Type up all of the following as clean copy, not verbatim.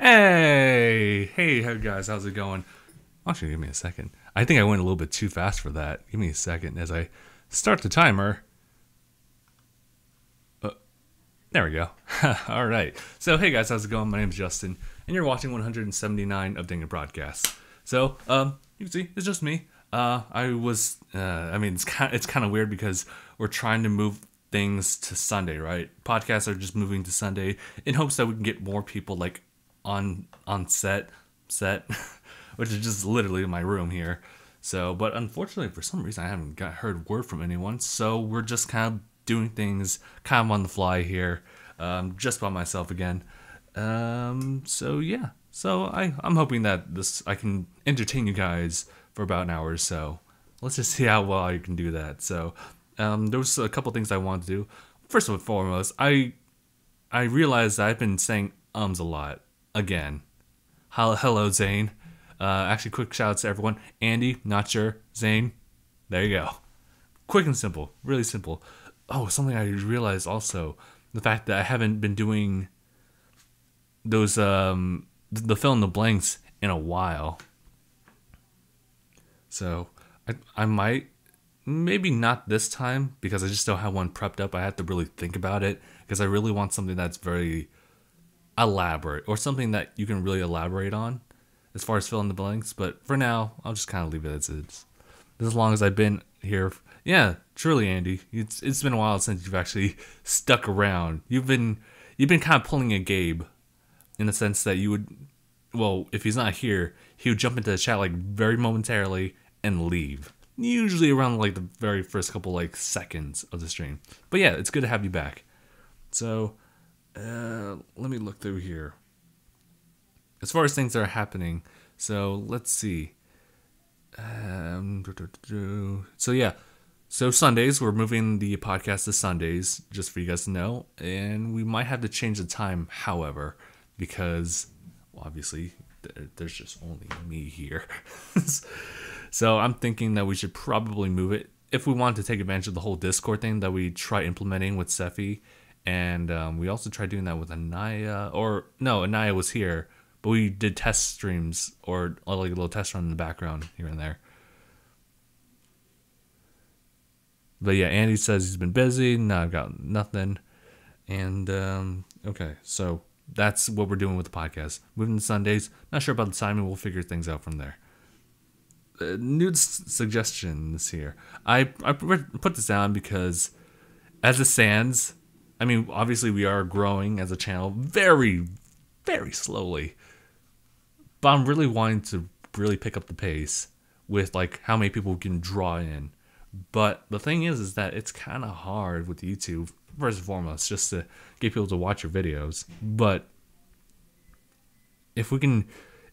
Hey guys, how's it going? Actually, give me a second. I think I went a little bit too fast for that. Give me a second as I start the timer. There we go. All right. So, hey guys, how's it going? My name is Justin, and you're watching 179 of DangIT Prodcast. So, you can see it's just me. It's kind of weird because we're trying to move things to Sunday, right? Podcasts are just moving to Sunday in hopes that we can get more people like on set, which is just literally in my room here. So, but unfortunately, for some reason, I haven't heard word from anyone. So we're just kind of doing things kind of on the fly here, just by myself again. So yeah. So I'm hoping that I can entertain you guys for about an hour or so. Let's just see how well I can do that. So, there was a couple things I wanted to do. First and foremost, I realized that I've been saying a lot again. Hello, Zane. Actually, quick shout outs to everyone. Andy, not sure. Zane, there you go. Quick and simple, really simple. Oh, something I realized also, the fact that I haven't been doing those the fill in the blanks in a while. So I might, maybe not this time because I just don't have one prepped up. I have to really think about it because I really want something that's very elaborate or something that you can really elaborate on as far as fill in the blanks. But for now, I'll just kind of leave it as is. As long as I've been here. Yeah, truly, Andy. It's been a while since you've actually stuck around. You've been kind of pulling a Gabe in the sense that you would, well, if he's not here, he would jump into the chat like very momentarily and leave. Usually around like the very first couple like seconds of the stream. But yeah, it's good to have you back. So, let me look through here. As far as things that are happening, so let's see. So yeah, so Sundays, we're moving the podcast to Sundays, just for you guys to know. And we might have to change the time, however, because, well, obviously, there's just only me here. So I'm thinking that we should probably move it if we want to take advantage of the whole Discord thing that we try implementing with Sephi. And we also tried doing that with Anaya. Or, no, Anaya was here, but we did test streams or like a little test run in the background here and there. But yeah, Andy says he's been busy. Now I've got nothing. And, okay, so that's what we're doing with the podcast. Moving to Sundays. Not sure about the timing. We'll figure things out from there. New suggestions here. I put this down because as it stands, I mean, obviously we are growing as a channel very, very slowly. But I'm really wanting to really pick up the pace with like how many people we can draw in. But the thing is that it's kind of hard with YouTube, first and foremost, just to get people to watch your videos. But if we can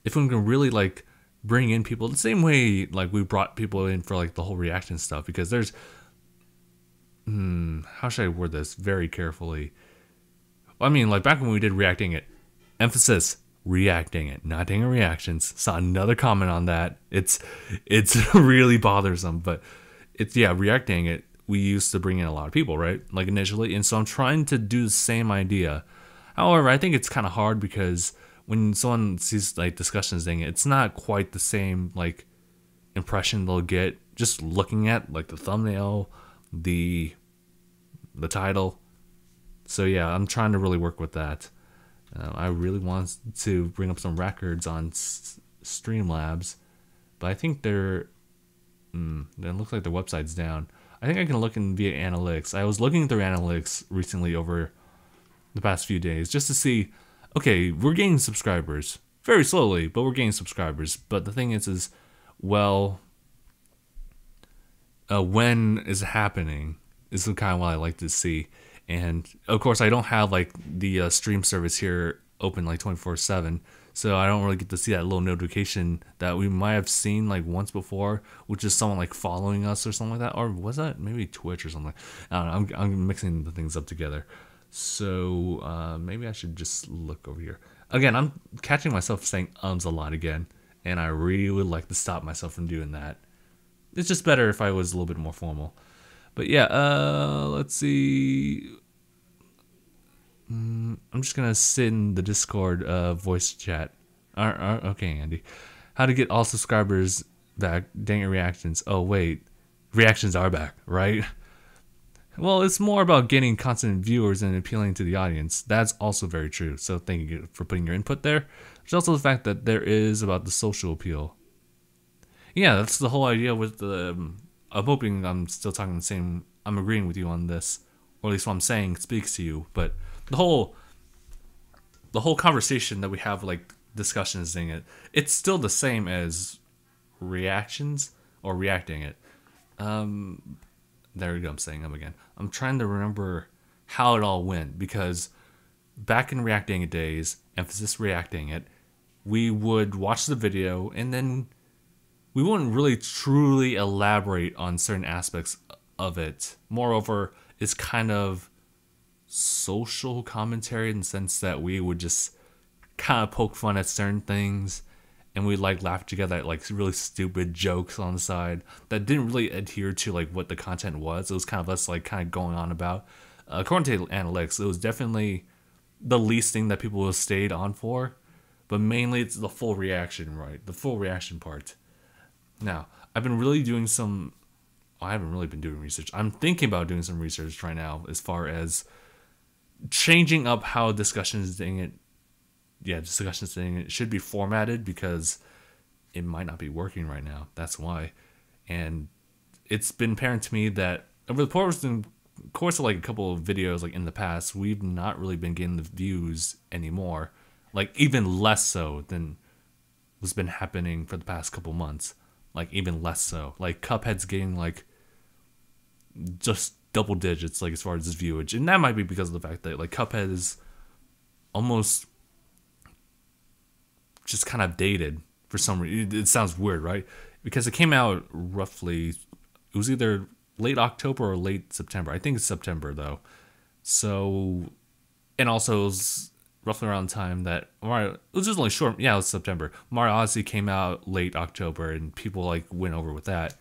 really like bring in people the same way like we brought people in for like the whole reaction stuff, because there's how should I word this very carefully? I mean, like back when we did reacting it, emphasis reacting it, not doing reactions. Saw another comment on that. It's really bothersome, but it's, yeah, reacting it, we used to bring in a lot of people, right? Like initially, and so I'm trying to do the same idea. However, I think it's kind of hard because when someone sees like discussions thing, it's not quite the same like impression they'll get just looking at like the thumbnail, the title. So yeah, I'm trying to really work with that. I really want to bring up some records on Streamlabs, but I think it looks like their website's down. I think I can look in via analytics. I was looking through analytics recently over the past few days just to see, okay, we're gaining subscribers very slowly, but we're gaining subscribers. But the thing is well, when is it happening is kind of what I like to see. And of course, I don't have like the stream service here open like 24/7, so I don't really get to see that little notification that we might have seen like once before, which is someone like following us or something like that. Or was that maybe Twitch or something? I don't know. I'm mixing the things up together. So maybe I should just look over here. Again, I'm catching myself saying a lot again, and I really would like to stop myself from doing that. It's just better if I was a little bit more formal. But yeah, let's see. I'm just gonna sit in the Discord voice chat. Okay, Andy. How to get all subscribers back? Dang it, reactions. Oh wait, reactions are back, right? Well, it's more about getting constant viewers and appealing to the audience. That's also very true. So thank you for putting your input there. There's also the fact that there is about the social appeal. Yeah, that's the whole idea with the. I'm hoping I'm still talking the same. I'm agreeing with you on this, or at least what I'm saying speaks to you. But the whole conversation that we have, like discussions, it's still the same as reactions or reacting it. There we go. I'm saying them again. I'm trying to remember how it all went, because back in reacting it days, emphasis reacting it, we would watch the video and then we wouldn't really truly elaborate on certain aspects of it. Moreover, it's kind of social commentary in the sense that we would just kind of poke fun at certain things, and we like laugh together at like really stupid jokes on the side that didn't really adhere to like what the content was. It was kind of us like kind of going on about. According to analytics, it was definitely the least thing that people have stayed on for, but mainly it's the full reaction, right? The full reaction part. Now, I've been really doing some. I haven't really been doing research. I'm thinking about doing some research right now as far as changing up how discussions should be formatted, because it might not be working right now. That's why. And it's been apparent to me that over the course of like a couple of videos like in the past, we've not really been getting the views anymore. Like even less so than what's been happening for the past couple months. Like even less so. Like Cuphead's getting like just double digits like as far as its viewage. And that might be because of the fact that like Cuphead is almost just kind of dated for some reason. It sounds weird, right? Because it came out roughly, it was either late October or late September. I think it's September though. So, and also it was roughly around the time that Mario, it was just only short. Yeah, it was September. Mario Odyssey came out late October, and people like went over with that.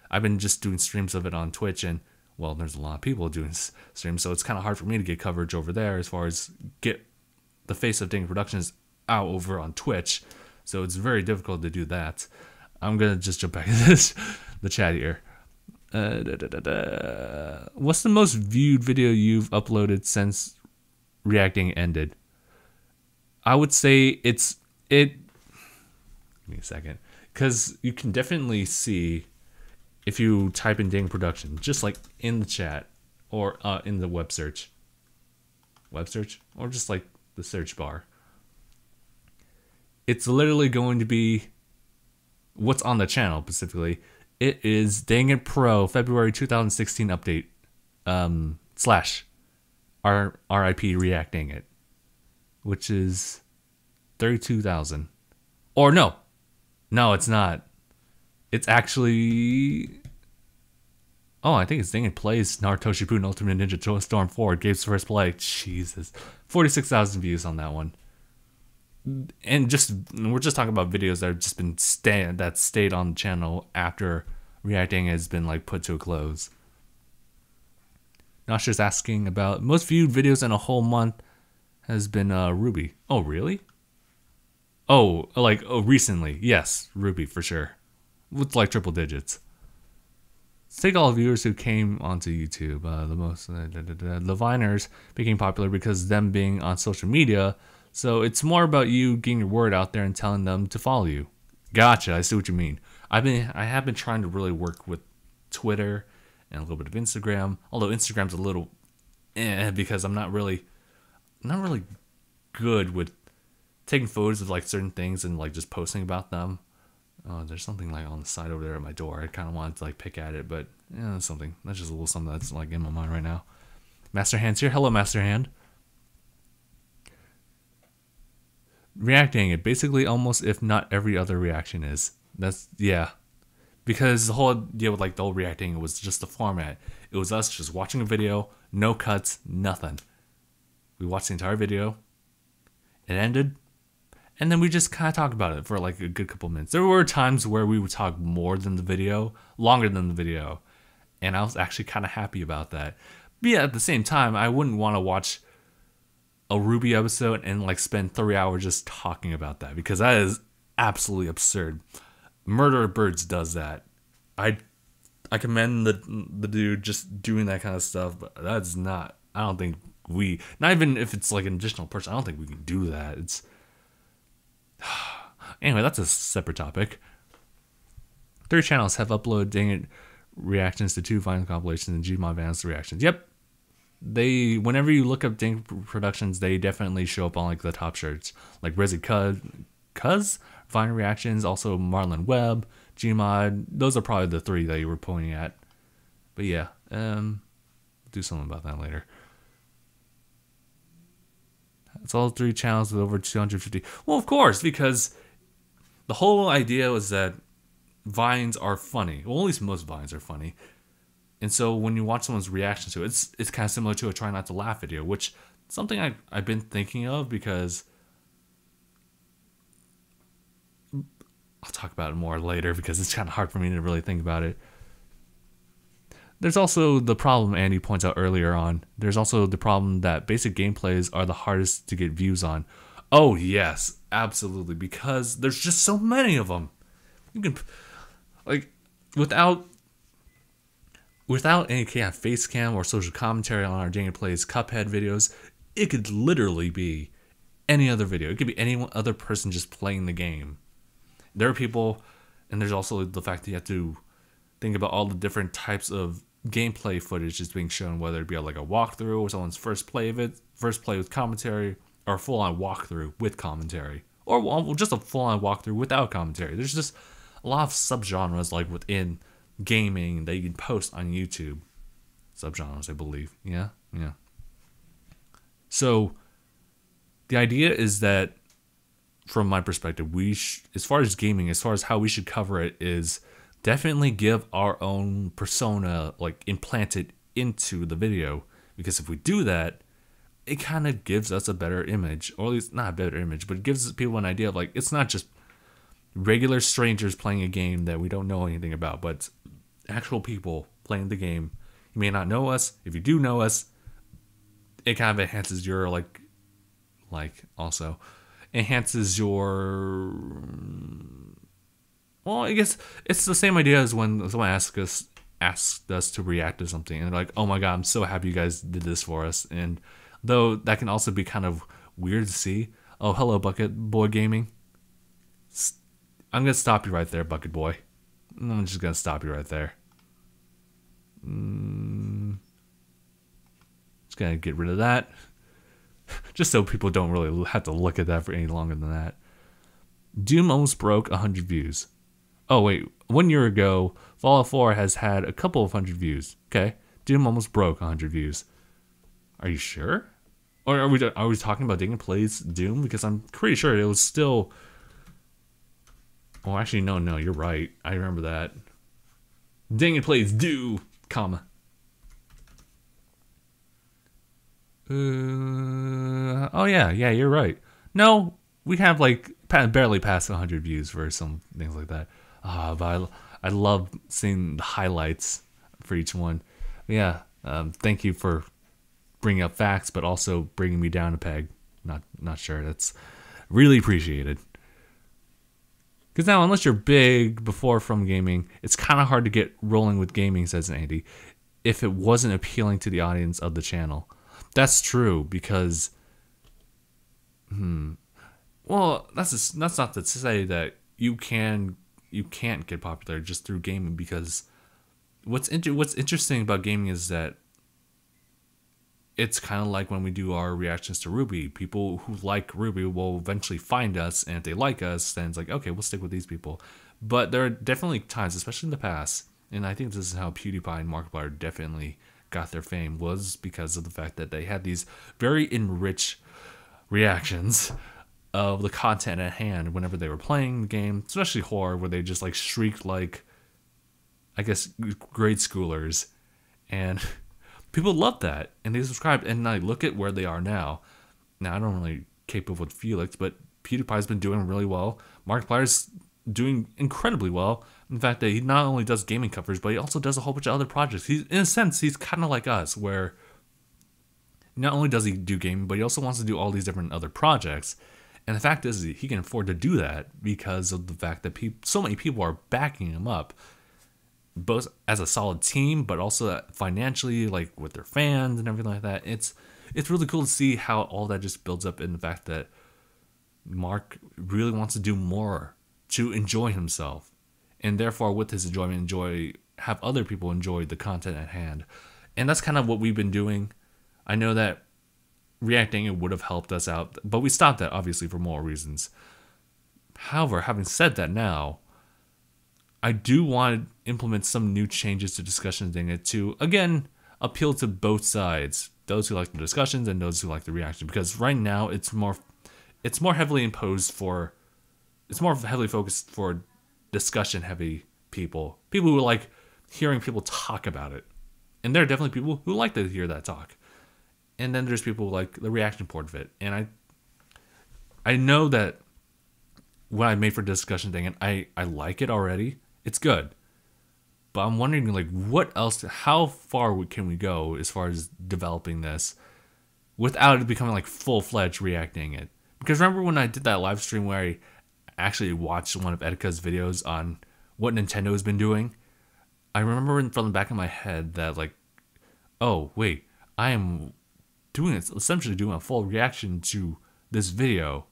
I've been just doing streams of it on Twitch, and well, there's a lot of people doing streams, so it's kind of hard for me to get coverage over there as far as get the face of DangIT Productions out over on Twitch. So it's very difficult to do that. I'm gonna just jump back into the chat here. What's the most viewed video you've uploaded since reacting ended? I would say it. Give me a second, because you can definitely see if you type in DangIT Productions, just like in the chat or in the web search, or just like the search bar. It's literally going to be what's on the channel specifically. It is DangIT Pro February 2016 update / RIP reacting it, which is 32,000. Or no, it's not. It's actually, I think it's DangIT Plays Naruto Shippuden Ultimate Ninja Storm 4. Gabe's first play. Jesus, 46,000 views on that one. And we're just talking about videos that have just been stayed on the channel after reacting has been like put to a close. Nasha's asking about most viewed videos in a whole month has been Ruby. Oh really? Recently. Yes, Ruby for sure. With like triple digits. Let's take all viewers who came onto YouTube. The Viners became popular because them being on social media. So it's more about you getting your word out there and telling them to follow you. Gotcha. I see what you mean. I have been trying to really work with Twitter and a little bit of Instagram. Although Instagram's a little because I'm not really good with taking photos of like certain things and like just posting about them. Oh, there's something like on the side over there at my door. I kind of wanted to like pick at it, but yeah, that's something. That's just a little something that's like in my mind right now. Master Hand's here. Hello, Master Hand. Reacting it basically almost if not every other reaction is. Yeah. Because the whole idea with like the whole reacting was just the format. It was us just watching a video, no cuts, nothing. We watched the entire video. It ended. And then we just kind of talked about it for like a good couple minutes. There were times where we would talk more than the video, longer than the video. And I was actually kind of happy about that. But yeah, at the same time, I wouldn't want to watch a Ruby episode and like spend 3 hours just talking about that, because that is absolutely absurd. Murder of Birds does that. I commend the dude just doing that kind of stuff, but that's not. I don't think not even if it's like an additional person, I don't think we can do that. It's anyway, that's a separate topic. 3 channels have uploaded DangIT reactions to 2 Vine compilations and Gmod Vans reactions. Yep. Whenever you look up DangIT Productions, they definitely show up on like the top shirts. Like Resi Cuz, Vine reactions, also Marlon Webb, Gmod. Those are probably the 3 that you were pointing at. But yeah, do something about that later. It's all 3 channels with over 250. Well, of course, because the whole idea was that Vines are funny. Well, at least most Vines are funny. And so when you watch someone's reaction to it, it's kind of similar to a try not to laugh video, which is something I've been thinking of, because I'll talk about it more later because it's kind of hard for me to really think about it. There's also the problem Andy points out earlier on. There's also the problem that basic gameplays are the hardest to get views on. Oh yes, absolutely, because there's just so many of them. You can, like, without any kind of face cam or social commentary on our DangIT Plays Cuphead videos, it could literally be any other video. It could be any other person just playing the game. There are people, and there's also the fact that you have to think about all the different types of gameplay footage that's being shown, whether it be like a walkthrough or someone's first play with commentary, or a full-on walkthrough with commentary, or just a full-on walkthrough without commentary. There's just a lot of subgenres like within gaming that you can post on YouTube. Subgenres, I believe. Yeah. So the idea is that, from my perspective, as far as gaming, as far as how we should cover it, is definitely give our own persona like implanted into the video, because if we do that, it kind of gives us a better image, or at least not a better image, but it gives people an idea of like, it's not just regular strangers playing a game that we don't know anything about, but actual people playing the game. You may not know us. If you do know us, it kind of enhances your also enhances your, well, I guess it's the same idea as when someone asked us to react to something, and they're like, oh my god, I'm so happy you guys did this for us. And though that can also be kind of weird to see. Oh, hello, Bucket Boy Gaming. I'm going to stop you right there, Bucket Boy. I'm just going to stop you right there. Just going to get rid of that. Just so people don't really have to look at that for any longer than that. Doom almost broke 100 views. Oh, wait. 1 year ago, Fallout 4 has had a couple of 100 views. Okay. Doom almost broke 100 views. Are you sure? Or are we talking about DangIT Plays Doom? Because I'm pretty sure it was still... Oh, actually, no, you're right. I remember that. DangIT Plays Doom, comma. Oh, yeah, you're right. No, we have, like, barely past 100 views for some things like that. But I love seeing the highlights for each one. Yeah, thank you for bringing up facts, but also bringing me down a peg. Not sure. That's really appreciated. Because now, unless you're big before from gaming, it's kind of hard to get rolling with gaming, says Andy, if it wasn't appealing to the audience of the channel. That's true, because... Well, that's not to say that you can't get popular just through gaming, because what's interesting about gaming is that it's kind of like when we do our reactions to Ruby. People who like Ruby will eventually find us, and if they like us, then it's like, okay, we'll stick with these people. But there are definitely times, especially in the past, and I think this is how PewDiePie and Markiplier definitely got their fame, was because of the fact that they had these very enriched reactions of the content at hand whenever they were playing the game, especially horror, where they just like shrieked like, I guess, grade schoolers, and people loved that, and they subscribed. And I look at where they are now. Now, I don't really keep up with Felix, but PewDiePie's been doing really well. Markiplier's doing incredibly well. In fact, that he not only does gaming covers, but he also does a whole bunch of other projects. In a sense, he's kind of like us, where Not only does he do gaming, but he also wants to do all these different other projects. And the fact is, he can afford to do that because of the fact that so many people are backing him up, both as a solid team, but also financially, like with their fans and everything like that. It's really cool to see how all that just builds up in the fact that Mark really wants to do more to enjoy himself, and therefore with his enjoyment, have other people enjoy the content at hand. And that's kind of what we've been doing. I know that reacting it would have helped us out, but we stopped that obviously for more reasons. However, having said that, now I do want to implement some new changes to discussion DangIT to again appeal to both sides, those who like the discussions and those who like the reaction, because right now it's more heavily focused for discussion heavy people who like hearing people talk about it. And there are definitely people who like to hear that talk. And then there's people who like the reaction part of it. And I know that what I made for discussion thing, and I like it already. It's good. But I'm wondering, like, what else, how far can we go as far as developing this without it becoming like full-fledged reacting it? Because remember when I did that live stream where I actually watched one of Etika's videos on what Nintendo has been doing? I remember from the back of my head that, like, oh, wait, I am essentially doing a full reaction to this video.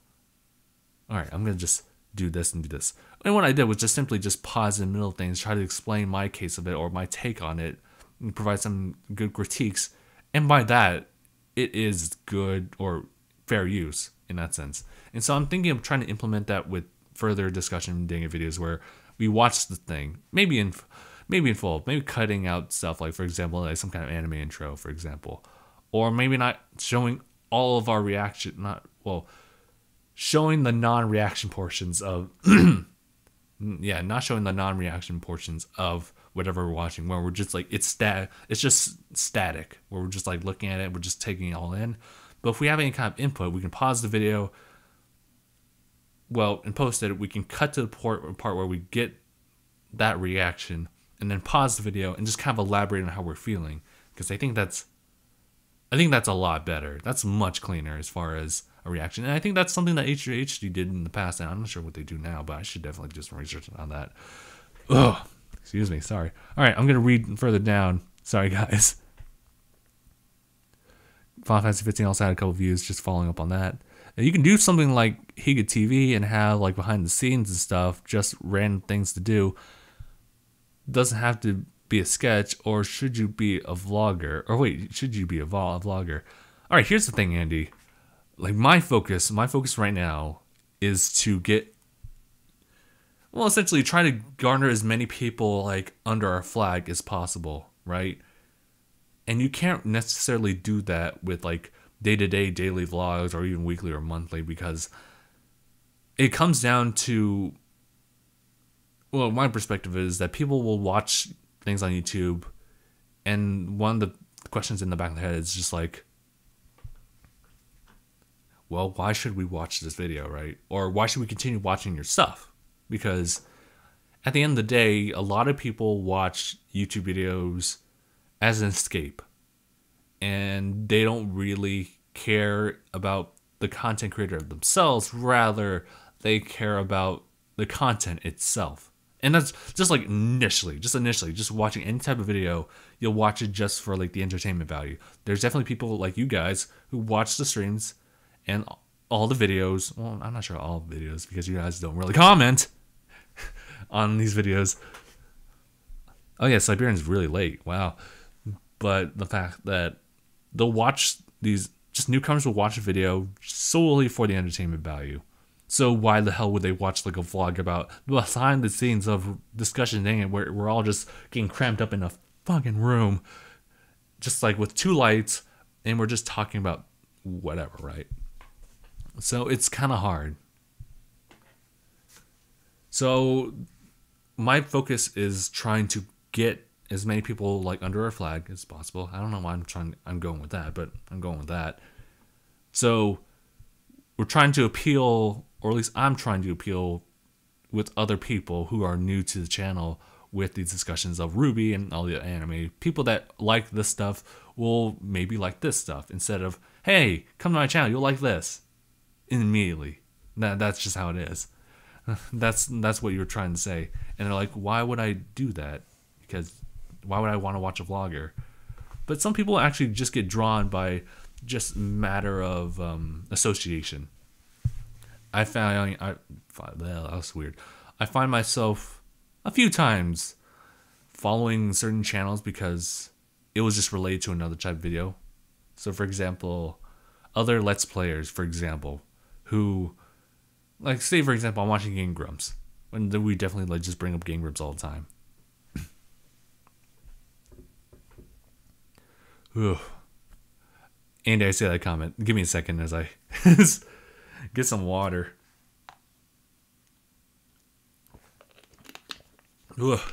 Alright, I'm going to just do this and do this. And what I did was just simply just pause in the middle of things, try to explain my case of it or my take on it, and provide some good critiques. And by that, it is good or fair use in that sense. And so I'm thinking of trying to implement that with further discussion DangIT videos where we watch the thing, maybe in full, maybe cutting out stuff like, for example, like some kind of anime intro, for example. Or maybe not showing all of our reaction, showing the non-reaction portions of, not showing the non-reaction portions of whatever we're watching, where we're just like, it's just static, where we're just like looking at it, we're just taking it all in. But if we have any kind of input, we can pause the video, and post it, we can cut to the part where we get that reaction, and then pause the video and just kind of elaborate on how we're feeling. Because I think that's a lot better. That's much cleaner as far as a reaction. And I think that's something that HHD did in the past, and I'm not sure what they do now, but I should definitely do some research on that. Ugh. Excuse me, sorry. Alright, I'm going to read further down. Sorry, guys. Final Fantasy 15 also had a couple views, just following up on that. And you can do something like Higa TV and have like behind the scenes and stuff, just random things to do. Doesn't have to be a sketch, or should you be a vlogger? Or wait, should you be a vlogger? Alright, here's the thing, Andy. Like my focus right now is to essentially try to garner as many people like under our flag as possible, right? And you can't necessarily do that with like day-to-day daily vlogs or even weekly or monthly, because it comes down to, my perspective is that people will watch things on YouTube, and one of the questions in the back of their head is just like, well, why should we watch this video, right? Or why should we continue watching your stuff? Because at the end of the day, a lot of people watch YouTube videos as an escape, and they don't really care about the content creator themselves. Rather, they care about the content itself. And that's just like initially, just watching any type of video, you'll watch it just for like the entertainment value. There's definitely people like you guys who watch the streams and all the videos. Well, I'm not sure all videos, because you guys don't really comment on these videos. Oh yeah, Siberian's really late. Wow. But the fact that they'll watch these, just newcomers will watch a video solely for the entertainment value. So why the hell would they watch like a vlog about behind the scenes of discussion thing, and where we're all just getting cramped up in a fucking room, just like with two lights, and we're just talking about whatever, right? So it's kind of hard. So my focus is trying to get as many people like under our flag as possible. I don't know why I'm going with that, but I'm going with that. So we're trying to appeal, or at least I'm trying to appeal with other people who are new to the channel, with these discussions of Ruby and all the anime. People that like this stuff will maybe like this stuff instead of, hey, come to my channel, you'll like this immediately. That's just how it is. That's what you're trying to say. And they're like, why would I do that? Because why would I want to watch a vlogger? But some people actually just get drawn by just matter of association. That was weird. I find myself a few times following certain channels because it was just related to another type of video. So for example, other Let's Players, for example, who, like, say for example, I'm watching Game Grumps, and then we definitely like just bring up Game Grumps all the time. Andy, I see that comment. Give me a second as I get some water. Because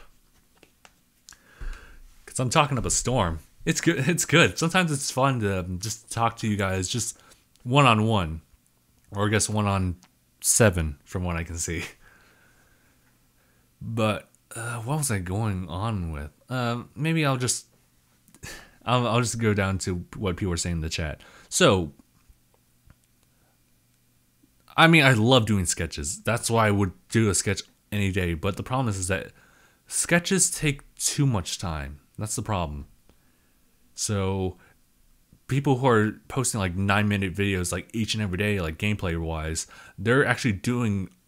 I'm talking up a storm. It's good. It's good. Sometimes it's fun to just talk to you guys just one-on-one. Or I guess 1-on-7 from what I can see. But what was I going on with? Maybe I'll just go down to what people are saying in the chat. So, I mean, I love doing sketches. That's why I would do a sketch any day. But the problem is that sketches take too much time. That's the problem. So, people who are posting like 9-minute videos like each and every day, like gameplay wise, they're actually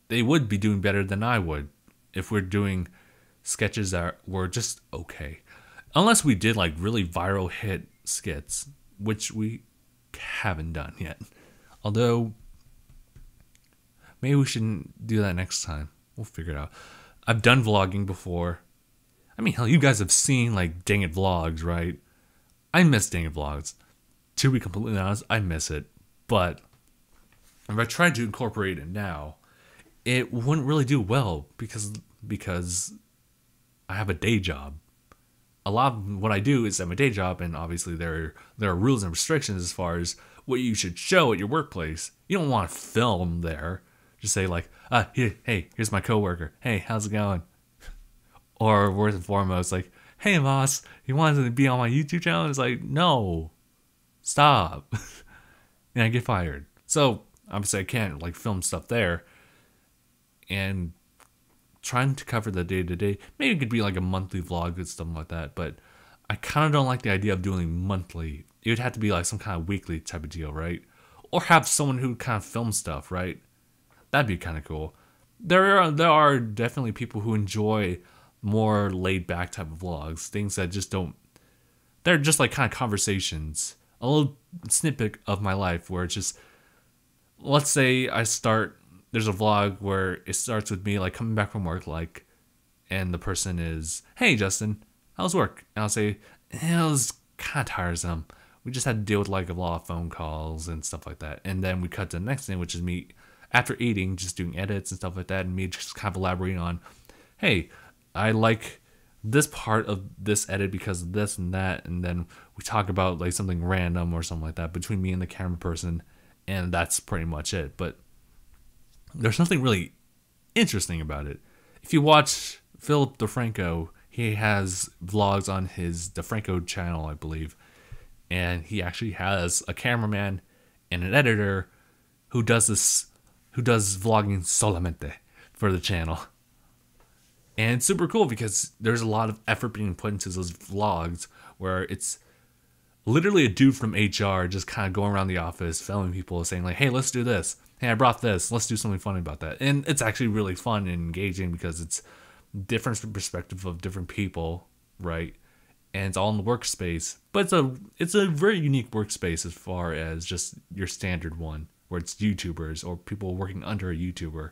they would be doing better than I would if we're doing sketches that were just okay. Unless we did like really viral hit skits, which we haven't done yet. Although, maybe we shouldn't do that next time. We'll figure it out. I've done vlogging before. I mean, hell, you guys have seen like DangIT Vlogs, right? I miss DangIT Vlogs. To be completely honest, I miss it. But if I tried to incorporate it now, it wouldn't really do well because I have a day job. A lot of what I do is at my day job, and obviously there are rules and restrictions as far as what you should show at your workplace. You don't want to film there. Just say like, here's my coworker. Hey, how's it going? Or worst and foremost, like, hey boss, you wanted to be on my YouTube channel? It's like, no, stop. And I get fired. So obviously I can't like film stuff there. And trying to cover the day-to-day, maybe it could be like a monthly vlog and stuff like that, but I kind of don't like the idea of doing monthly. It would have to be like some kind of weekly type of deal, right? Or have someone who kind of films stuff, right? That'd be kind of cool. There are definitely people who enjoy more laid-back type of vlogs, things that just don't, they're just like kind of conversations, a little snippet of my life where it's just, let's say there's a vlog where it starts with me like coming back from work, like, and the person is, hey Justin, how's work? And I'll say, it was kind of tiresome. We just had to deal with like a lot of phone calls and stuff like that. And then we cut to the next thing, which is me after eating, just doing edits and stuff like that, and me just kind of elaborating on, hey, I like this part of this edit because of this and that, and then we talk about like something random or something like that between me and the camera person, and that's pretty much it. But there's nothing really interesting about it. If you watch Philip DeFranco, he has vlogs on his DeFranco channel, I believe, and he actually has a cameraman and an editor who does vlogging solamente for the channel. And it's super cool because there's a lot of effort being put into those vlogs where it's literally a dude from HR just kind of going around the office filming people saying like, hey, let's do this. Hey, I brought this. Let's do something funny about that. And it's actually really fun and engaging because it's different perspective of different people, right? And it's all in the workspace. But it's a very unique workspace as far as just your standard one where it's YouTubers or people working under a YouTuber.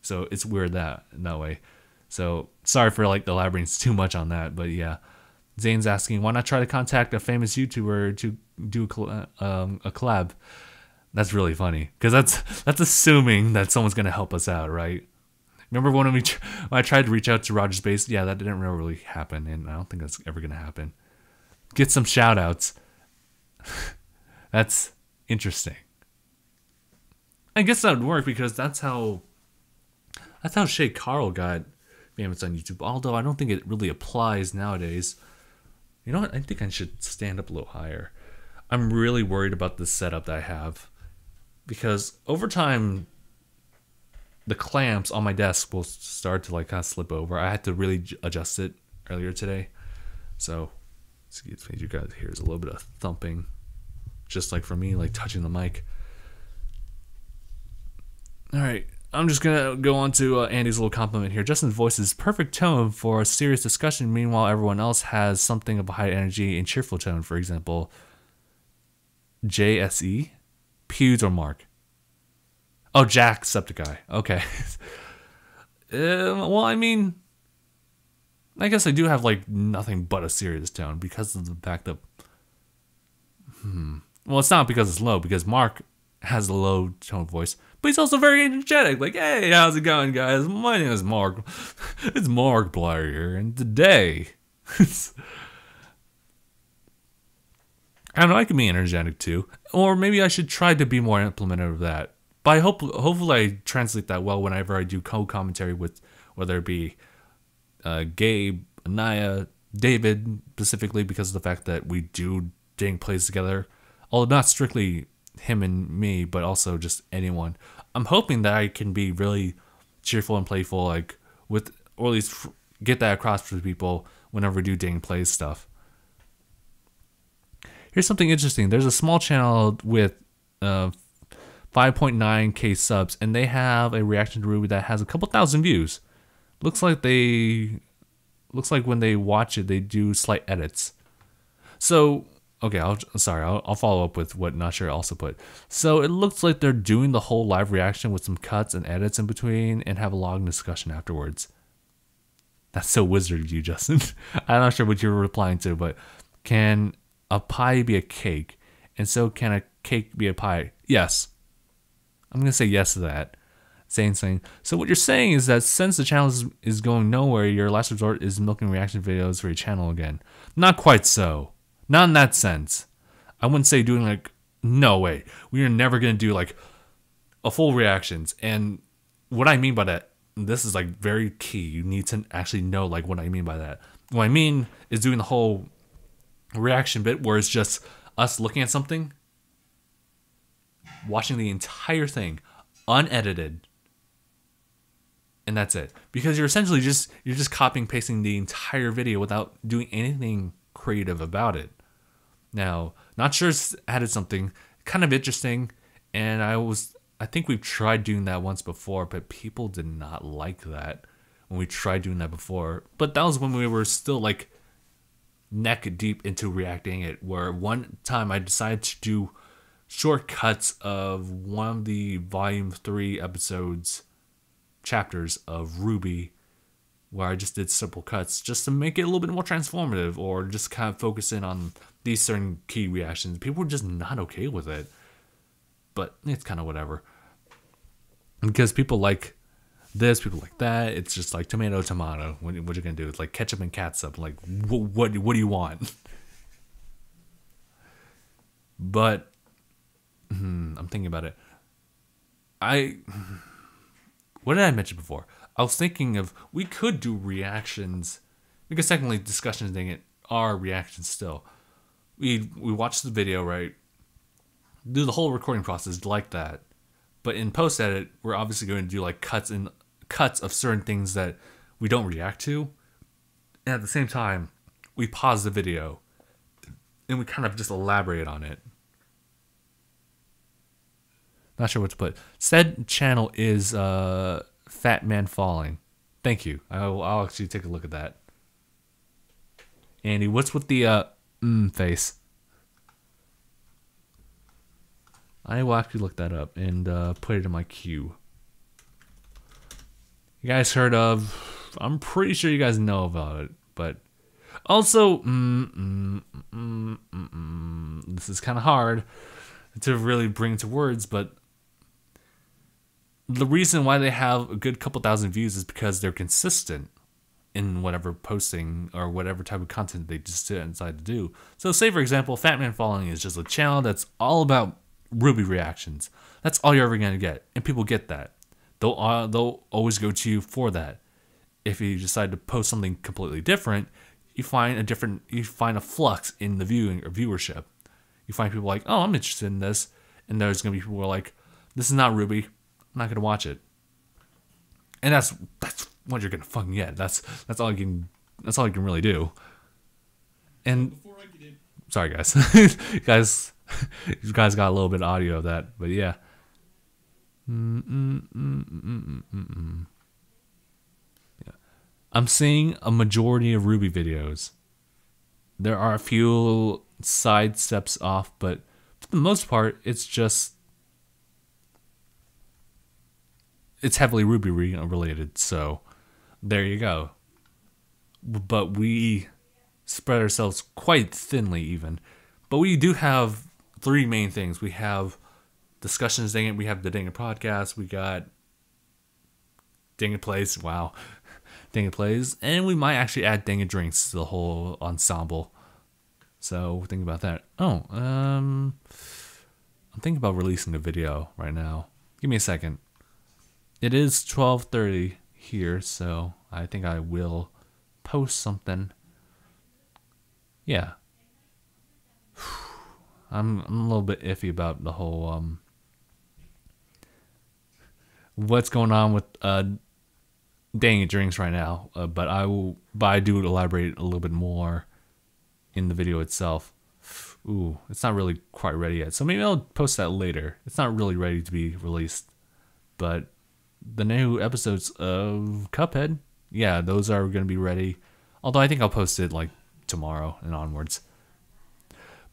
So it's weird in that way. So sorry for like elaborating too much on that, but yeah. Zane's asking, why not try to contact a famous YouTuber to do a collab? That's really funny because that's assuming that someone's gonna help us out, right? Remember when I tried to reach out to Roger Space? Yeah, that didn't really happen, and I don't think that's ever gonna happen. Get some shout outs. That's interesting. I guess that would work because that's how Shay Carl got famous on YouTube. Although I don't think it really applies nowadays. You know what? I think I should stand up a little higher. I'm really worried about this setup that I have. Because over time, the clamps on my desk will start to like kind of slip over. I had to really adjust it earlier today. So, excuse me, you guys hear a little bit of thumping. Just like for me, like touching the mic. Alright, I'm just going to go on to Andy's little compliment here. Justin's voice is perfect tone for a serious discussion. Meanwhile, everyone else has something of a high energy and cheerful tone. For example, JSE, Pewds or Mark. Oh, Jacksepticeye. Okay. Well, I mean, I guess I do have like nothing but a serious tone because of the fact that... Well, it's not because it's low, because Mark has a low tone voice, but he's also very energetic. Like, hey, how's it going, guys? My name is Mark. It's Markiplier here, and today... I don't know, I can be energetic too. Or maybe I should try to be more implemented of that. But hopefully I translate that well whenever I do co-commentary with, whether it be Gabe, Anaya, David, specifically because of the fact that we do Dang plays together. Although not strictly him and me, but also just anyone. I'm hoping that I can be really cheerful and playful, like with, or at least get that across to people whenever we do Dang plays stuff. Here's something interesting. There's a small channel with 5.9k subs, and they have a reaction to Ruby that has a couple thousand views. Looks like when they watch it, they do slight edits. So, okay, I'll follow up with what Not Sure also put. So it looks like they're doing the whole live reaction with some cuts and edits in between, and have a long discussion afterwards. That's so wizard of you, Justin. I'm not sure what you're replying to, but can a pie be a cake? And so can a cake be a pie? Yes. I'm going to say yes to that. Saying. So what you're saying is that since the channel is going nowhere, your last resort is milking reaction videos for your channel again. Not quite so. Not in that sense. I wouldn't say doing like, no way. We are never going to do like a full reactions. And what I mean by that, this is like very key. You need to actually know like what I mean by that. What I mean is doing the whole reaction bit where it's just us looking at something, watching the entire thing unedited, and that's it. Because you're essentially just copying pasting the entire video without doing anything creative about it. Now, Not Sure's added something kind of interesting, and I think we've tried doing that once before, but people did not like that when we tried doing that before. But that was when we were still like neck deep into reacting it, where one time I decided to do shortcuts of one of the volume 3 chapters of Ruby, where I just did simple cuts just to make it a little bit more transformative, or just kind of focus in on these certain key reactions. People were just not okay with it, but it's kind of whatever, because people like this, people like that. It's just like tomato. What you gonna do? It's like ketchup and catsup. Like what do you want? But I'm thinking about it. What did I mention before? I was thinking of, we could do reactions, because technically discussions are reactions still. We watch the video, right? Do the whole recording process like that. But in post edit, we're obviously going to do like cuts of certain things that we don't react to. And at the same time, we pause the video and we kind of just elaborate on it. Not sure what to put. Said channel is Fat Man Falling. Thank you. I'll actually take a look at that. Andy, what's with the face? I will actually look that up and put it in my queue. You guys heard of... I'm pretty sure you guys know about it, but... Also, this is kind of hard to really bring to words, but... The reason why they have a good couple thousand views is because they're consistent in whatever posting or whatever type of content they just decide to do. So say, for example, Fat Man Falling is just a channel that's all about Ruby reactions. That's all you're ever going to get. And people get that. They'll always go to you for that. if you decide to post something completely different, you find a flux in the viewing or viewership. You find people like, oh, I'm interested in this, and there's gonna be people who are like, this is not Ruby, I'm not gonna watch it. And that's what you're gonna fucking get. That's all you can really do. And sorry guys, you guys got a little bit of audio of that, but yeah. Yeah. I'm seeing a majority of Ruby videos. There are a few side steps off, but for the most part, it's heavily Ruby related. So there you go. But we spread ourselves quite thinly even. But we do have three main things. We have discussions, dang it. We have the DangIT Prodcast. We got DangIT Plays. Wow. DangIT Plays. And we might actually add DangIT Drinks to the whole ensemble. So think about that. Oh, I'm thinking about releasing a video right now. Give me a second. It is 12:30 here, so I think I will post something. Yeah. I'm a little bit iffy about the whole what's going on with DangIT Drinks right now, but I do elaborate a little bit more in the video itself. Ooh, it's not really quite ready yet, so maybe I'll post that later. It's not really ready to be released, but the new episodes of Cuphead, yeah, those are going to be ready. Although I think I'll post it like tomorrow and onwards.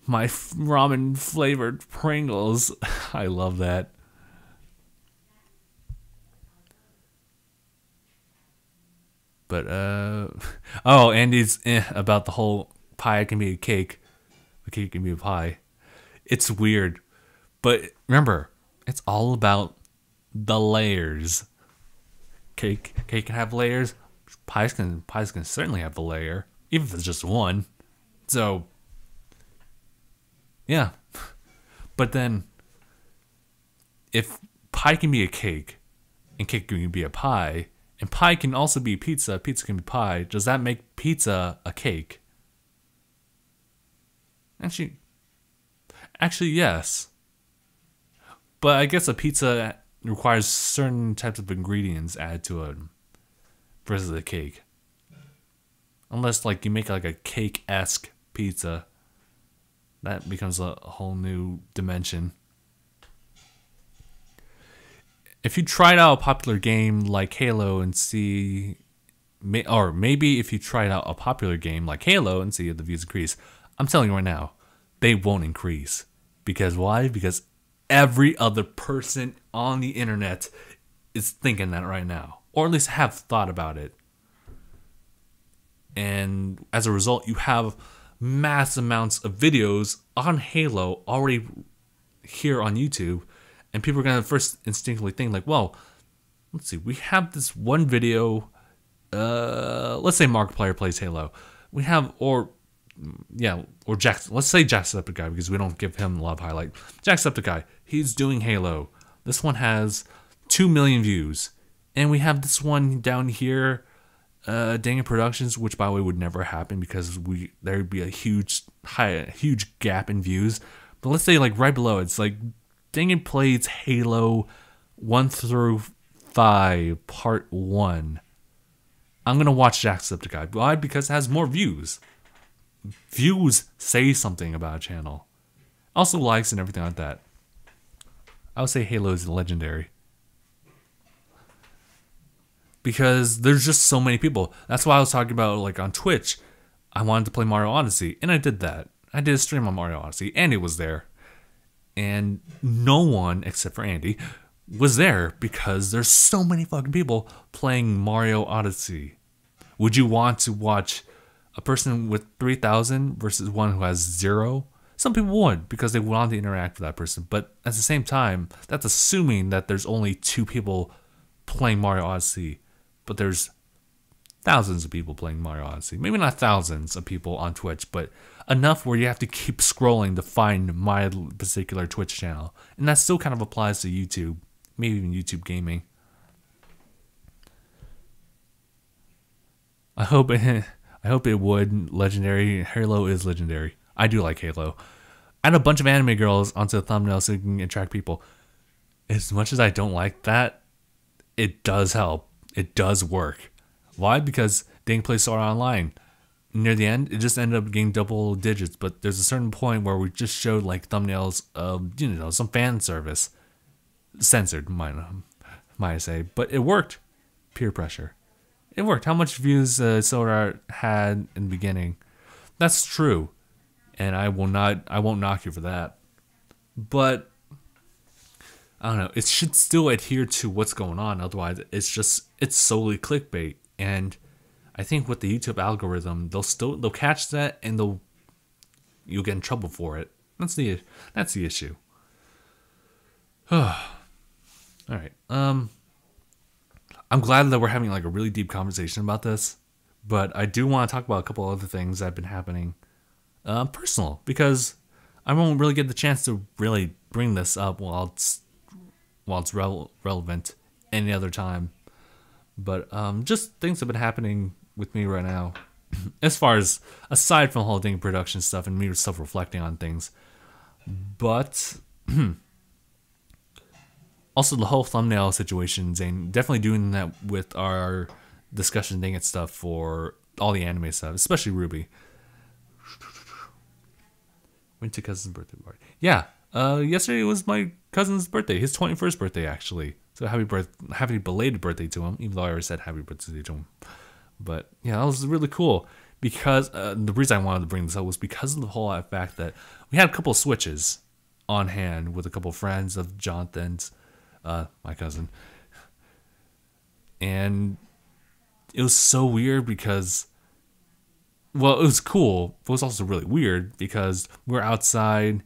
My ramen flavored Pringles. I love that. But oh, Andy's about the whole pie can be a cake. A cake can be a pie. It's weird. But remember, it's all about the layers. Cake can have layers. Pies can certainly have a layer, even if it's just one. So yeah. But then if pie can be a cake and cake can be a pie, and pie can also be pizza, pizza can be pie, does that make pizza a cake? Actually yes. But I guess a pizza requires certain types of ingredients added to it versus a cake. Unless like you make like a cake-esque pizza, that becomes a whole new dimension. If you tried out a popular game like Halo and see, or maybe if you tried out a popular game like Halo and see if the views increase, I'm telling you right now, they won't increase. Because why? Because every other person on the internet is thinking that right now, or at least have thought about it. And as a result, you have mass amounts of videos on Halo already here on YouTube, and people are going to first instinctively think like, well, let's see, we have this one video, let's say Markiplier plays Halo. We have, or Jack, let's say Jacksepticeye, because we don't give him a lot of highlight. Jacksepticeye, he's doing Halo. This one has 2 million views. And we have this one down here, DangIT Productions, which by the way would never happen because there would be a huge gap in views. But let's say like right below, it's like DangIT Plays Halo 1 through 5 Part 1. I'm gonna watch Jacksepticeye. Why? Because it has more views. Views say something about a channel. Also likes and everything like that. I would say Halo is legendary. Because there's just so many people. That's why I was talking about like on Twitch. I wanted to play Mario Odyssey, and I did that. I did a stream on Mario Odyssey. Andy was there. And no one, except for Andy, was there because there's so many fucking people playing Mario Odyssey. Would you want to watch a person with 3,000 versus one who has 0? Some people would because they want to interact with that person. But at the same time, that's assuming that there's only 2 people playing Mario Odyssey. But there's thousands of people playing Mario Odyssey. Maybe not thousands of people on Twitch, but enough where you have to keep scrolling to find my particular Twitch channel. And that still kind of applies to YouTube, maybe even YouTube gaming. I hope it, I hope it would. Legendary. Halo is legendary. I do like Halo. Add a bunch of anime girls onto the thumbnail so you can attract people. As much as I don't like that, it does help. It does work. Why? Because Dang plays Sword Online. Near the end, it just ended up getting double digits, but there's a certain point where we just showed like thumbnails of, some fan service. Censored, might I say, but it worked. Peer pressure. It worked. How much views Sword Art had in the beginning? That's true, and I won't knock you for that. But I don't know. It should still adhere to what's going on. Otherwise, it's solely clickbait. And I think with the YouTube algorithm, they'll catch that and you'll get in trouble for it. That's the issue. All right. I'm glad that we're having like a really deep conversation about this, but I do want to talk about a couple other things that have been happening, personal, because I won't really get the chance to really bring this up while it's relevant any other time. But just things have been happening with me right now, as far as aside from the whole DangIT Production stuff and me self-reflecting on things, but. Also, the whole thumbnail situation, Zane, definitely doing that with our discussion DangIT stuff for all the anime stuff, especially Ruby. Went to cousin's birthday party. Yeah, yesterday was my cousin's birthday, his 21st birthday, actually. So happy belated birthday to him, even though I already said happy birthday to him. But yeah, that was really cool because the reason I wanted to bring this up was because of the whole fact that we had a couple of Switches on hand with a couple of friends of Jonathan's. My cousin, and it was so weird because, well, it was cool, but it was also really weird because we were outside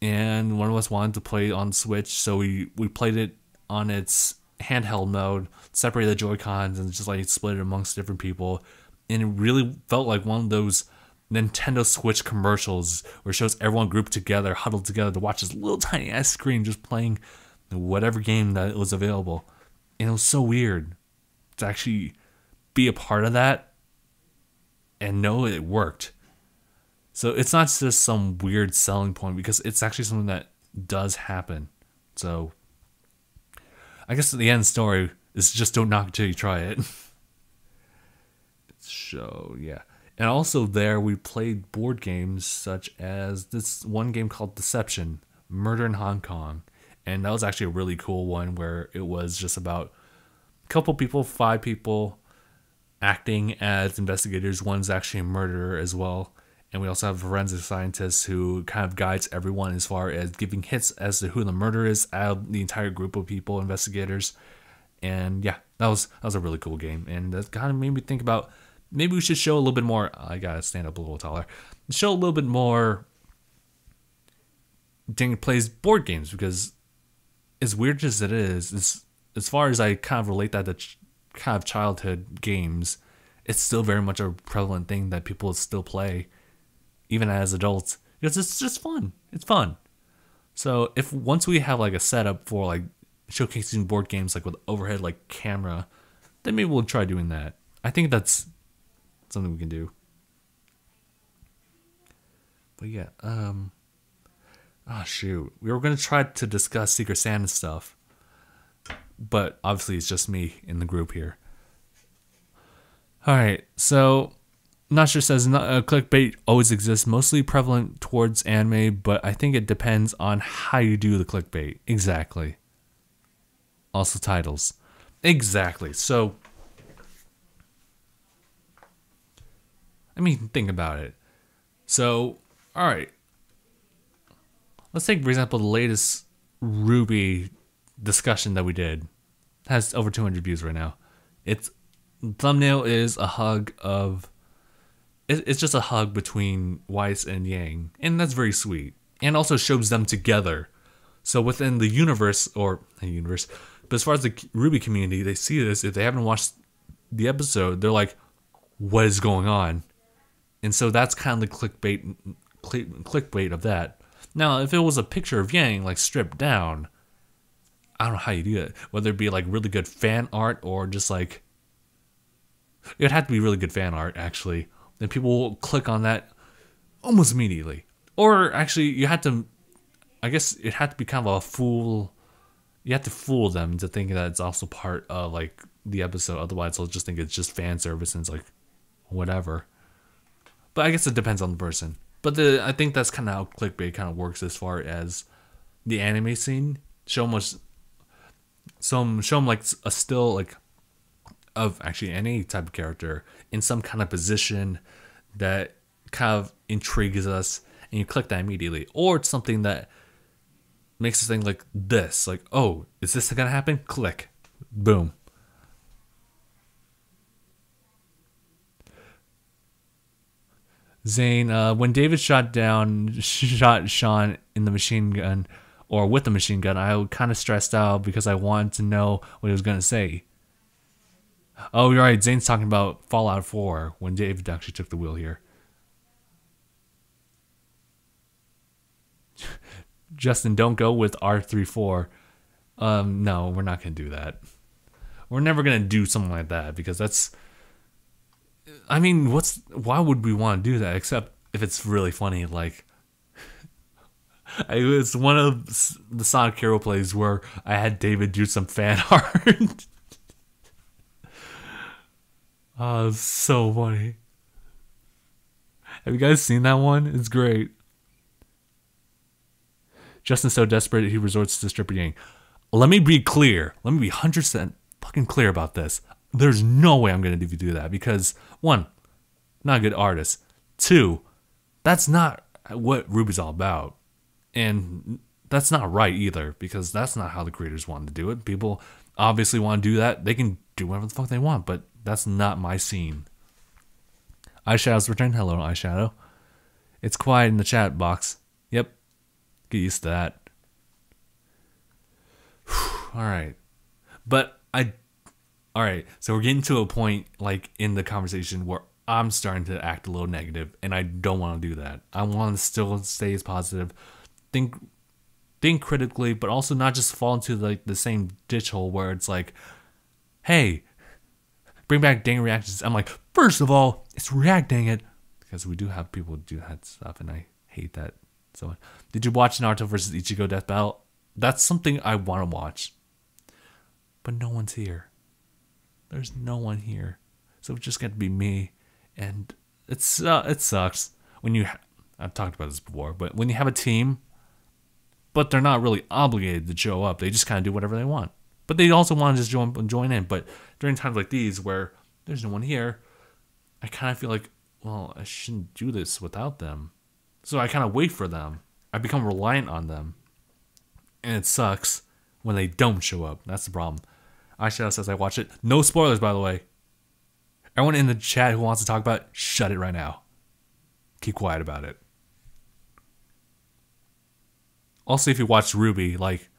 and one of us wanted to play on Switch, so we played it on its handheld mode, separated the Joy-Cons and just like split it amongst different people, and it really felt like one of those Nintendo Switch commercials where it shows everyone grouped together, huddled together to watch this little tiny ass screen just playing whatever game that was available. And it was so weird to actually be a part of that and know it worked. So it's not just some weird selling point because it's actually something that does happen. So I guess the end story is just don't knock until you try it. So yeah. And also there we played board games such as this one game called Deception, Murder in Hong Kong. And that was actually a really cool one where it was just about a couple people, 5 people acting as investigators. One's actually a murderer as well. And we also have a forensic scientist who kind of guides everyone as far as giving hints as to who the murderer is out of the entire group of people, investigators. And yeah, that was a really cool game. And that kind of made me think about maybe we should show a little bit more. I gotta stand up a little taller. Show a little bit more DangIT plays board games because as weird as it is, as far as I kind of relate that to kind of childhood games, it's still very much a prevalent thing that people still play, even as adults, because it's just fun. It's fun. So if once we have like a setup for like showcasing board games like with overhead like camera, then maybe we'll try doing that. I think that's something we can do. But yeah, oh shoot, we were gonna try to discuss Secret Santa stuff, but obviously it's just me in the group here. All right, so Nasher says clickbait always exists, mostly prevalent towards anime, but I think it depends on how you do the clickbait. Exactly. Also titles. Exactly. So, I mean, think about it. So, all right. Let's take, for example, the latest Ruby discussion that we did. It has over 200 views right now. Its thumbnail is a hug of... It's just a hug between Weiss and Yang. And that's very sweet. And also shows them together. So within the universe, or... not universe, but as far as the Ruby community, they see this. If they haven't watched the episode, they're like, what is going on? And so that's kind of the clickbait of that. Now, if it was a picture of Yang, like, stripped down, I don't know how you do it. Whether it be, like, really good fan art or just, like, It had to be really good fan art, actually. Then people will click on that almost immediately. Or actually, you had to, I guess it had to be kind of a fool. You have to fool them to think that it's also part of like the episode. Otherwise, they'll just think it's just fan service and it's like whatever. But I guess it depends on the person. But I think that's kind of how clickbait kind of works as far as the anime scene. Show them like a still like of actually any type of character in some kind of position that kind of intrigues us, and you click that immediately. Or it's something that makes us think like this, like, oh, is this gonna happen? Click, boom. Zane, when David shot Sean in the machine gun, or with the machine gun, I was kind of stressed out because I wanted to know what he was gonna say. Oh, you're right. Zane's talking about Fallout 4 when David actually took the wheel here. Justin, don't go with R34. No, we're not gonna do that. We're never gonna do something like that because that's. I mean, why would we want to do that except if it's really funny? Like, it's one of the Sonic Hero plays where I had David do some fan art. Oh, it's so funny. Have you guys seen that one? It's great. Justin's so desperate he resorts to stripper gang. Let me be clear. Let me be 100% fucking clear about this. There's no way I'm going to do that because, one, not a good artist. Two, that's not what Ruby's all about. And that's not right either because that's not how the creators wanted to do it. People obviously want to do that. They can do whatever the fuck they want, but that's not my scene. Eyeshadow's returned. Hello, Eyeshadow. It's quiet in the chat box. Yep. Get used to that. Alright. Alright, so we're getting to a point like in the conversation where I'm starting to act a little negative and I don't want to do that. I want to still stay as positive. Think critically, but also not just fall into like the same ditch hole where it's like, hey, bring back Dang reactions. I'm like, first of all, it's React, dang it. Because we do have people do that stuff and I hate that. So, did you watch Naruto versus Ichigo Death Battle? That's something I want to watch. But no one's here. There's no one here. So it's just got to be me. And it sucks when you... I've talked about this before, but when you have a team, but they're not really obligated to show up. They just kind of do whatever they want. But they also want to just join in. But during times like these where there's no one here, I kind of feel like, well, I shouldn't do this without them. So I kind of wait for them. I become reliant on them. And it sucks when they don't show up. That's the problem. Eyeshadow says I watch it. No spoilers, by the way. Everyone in the chat who wants to talk about it, shut it right now. Keep quiet about it. Also, if you watch Ruby, like,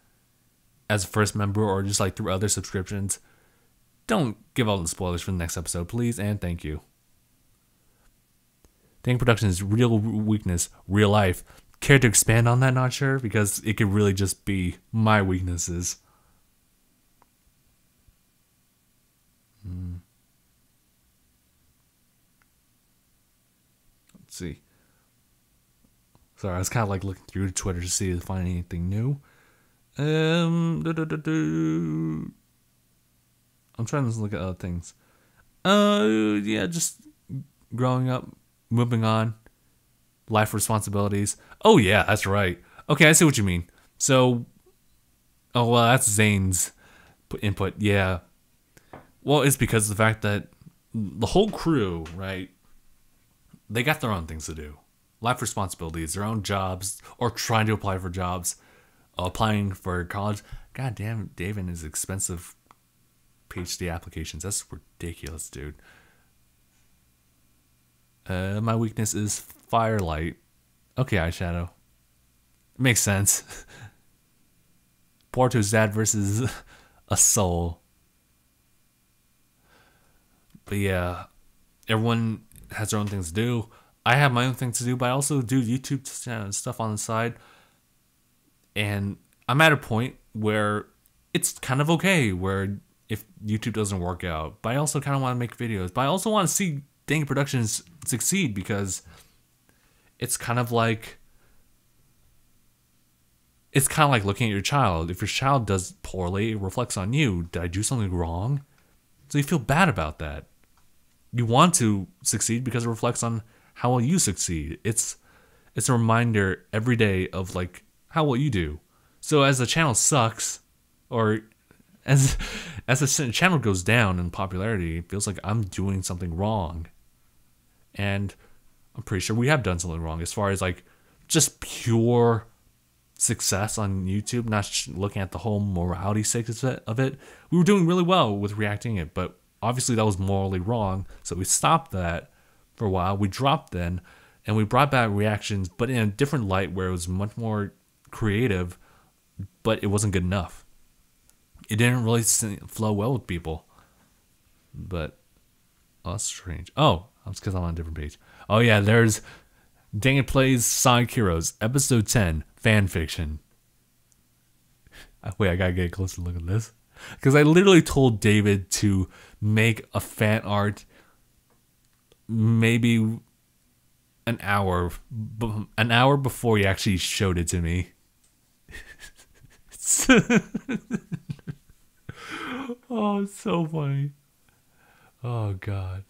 as a first member or just like through other subscriptions, don't give all the spoilers for the next episode, please, and thank you. DangIT Productions' real weakness, real life. Care to expand on that? Not sure, because it could really just be my weaknesses. Let's see. Sorry, I was kind of like looking through Twitter to see if I find anything new. I'm trying to look at other things. Yeah, just growing up, moving on, life responsibilities. Oh yeah, that's right. Okay, I see what you mean. So, oh well, that's Zane's input. Yeah. Well, it's because of the fact that the whole crew, right? They got their own things to do. Life responsibilities, their own jobs, or trying to apply for jobs, applying for college. God damn, Dave and his expensive PhD applications. That's ridiculous, dude. My weakness is firelight. Okay, Eyeshadow. Makes sense. Porto's dad versus a soul. But yeah, everyone has their own things to do. I have my own things to do, but I also do YouTube stuff on the side. And I'm at a point where it's kind of okay, where if YouTube doesn't work out. But I also kind of want to make videos. But I also want to see DangIT Productions succeed, because it's kind of like looking at your child. If your child does poorly, it reflects on you. Did I do something wrong? So you feel bad about that. You want to succeed because it reflects on how well you succeed. It's a reminder every day of like how well you do. So as the channel sucks, or as the channel goes down in popularity, it feels like I'm doing something wrong. And I'm pretty sure we have done something wrong as far as like just pure success on YouTube, not looking at the whole morality sake of it. We were doing really well with reacting it, but obviously that was morally wrong. So we stopped that for a while. We dropped then, and we brought back reactions, but in a different light where it was much more creative, but it wasn't good enough. It didn't really flow well with people. But, oh, that's strange. Oh, that's because I'm on a different page. Oh yeah, there's DangIT Plays Sonic Heroes, Episode 10, Fan Fiction. Wait, I gotta get a closer look at this. Because I literally told David to make a fan art maybe an hour before he actually showed it to me. Oh, it's so funny. Oh, God.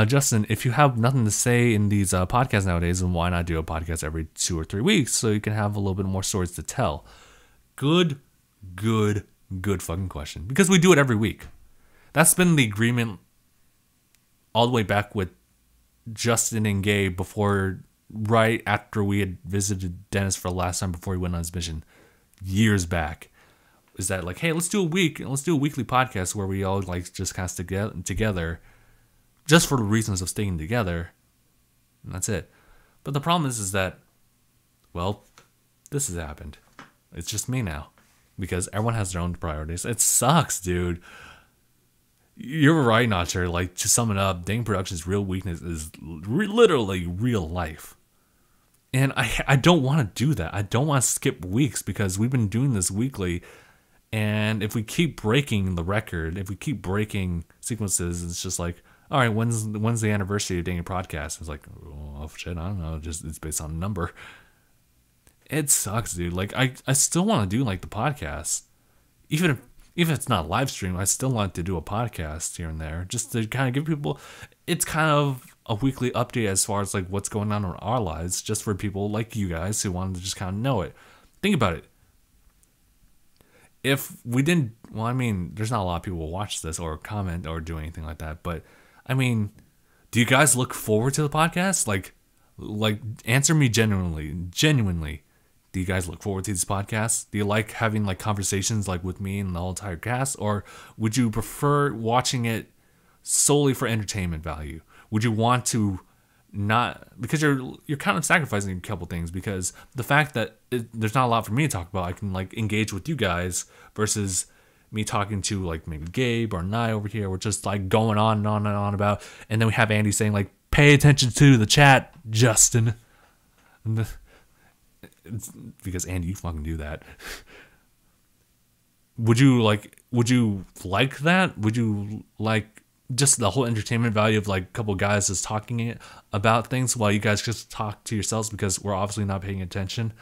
Justin, if you have nothing to say in these podcasts nowadays, then why not do a podcast every 2 or 3 weeks so you can have a little bit more stories to tell? Good fucking question. Because we do it every week. That's been the agreement all the way back with Justin and Gabe right after we had visited Dennis for the last time before he went on his mission years back. Is that like, hey, let's do a weekly podcast where we all like just kind of stick together just for the reasons of staying together. And that's it. But the problem is that, well, this has happened. It's just me now. Because everyone has their own priorities. It sucks, dude. You're right, Notcher. Like, to sum it up, DangIT Productions' real weakness is literally real life. And I don't want to do that. I don't want to skip weeks because we've been doing this weekly. And if we keep breaking the record, if we keep breaking sequences, it's just like, all right, when's the anniversary of DangIT Prodcast? It's like, oh shit, I don't know. Just it's based on a number. It sucks, dude. Like I still want to do like the podcast, even if it's not live stream. I still want to do a podcast here and there, just to kind of give people. It's kind of a weekly update as far as like what's going on in our lives, just for people like you guys who wanted to just kind of know it. Think about it. If we didn't, well, I mean, there's not a lot of people who watch this or comment or do anything like that, but I mean, do you guys look forward to the podcast? Like answer me genuinely. Do you guys look forward to these podcasts? Do you like having like conversations like with me and the whole entire cast, or would you prefer watching it solely for entertainment value? Would you want to not, because you're kind of sacrificing a couple things, because the fact that there's not a lot for me to talk about, I can like engage with you guys versus me talking to like maybe Gabe or Nye over here. We're just like going on and on and on about, and then we have Andy saying like, pay attention to the chat, Justin. Because Andy, you fucking do that. Would you like that? Would you like just the whole entertainment value of like a couple guys just talking about things while you guys just talk to yourselves because we're obviously not paying attention?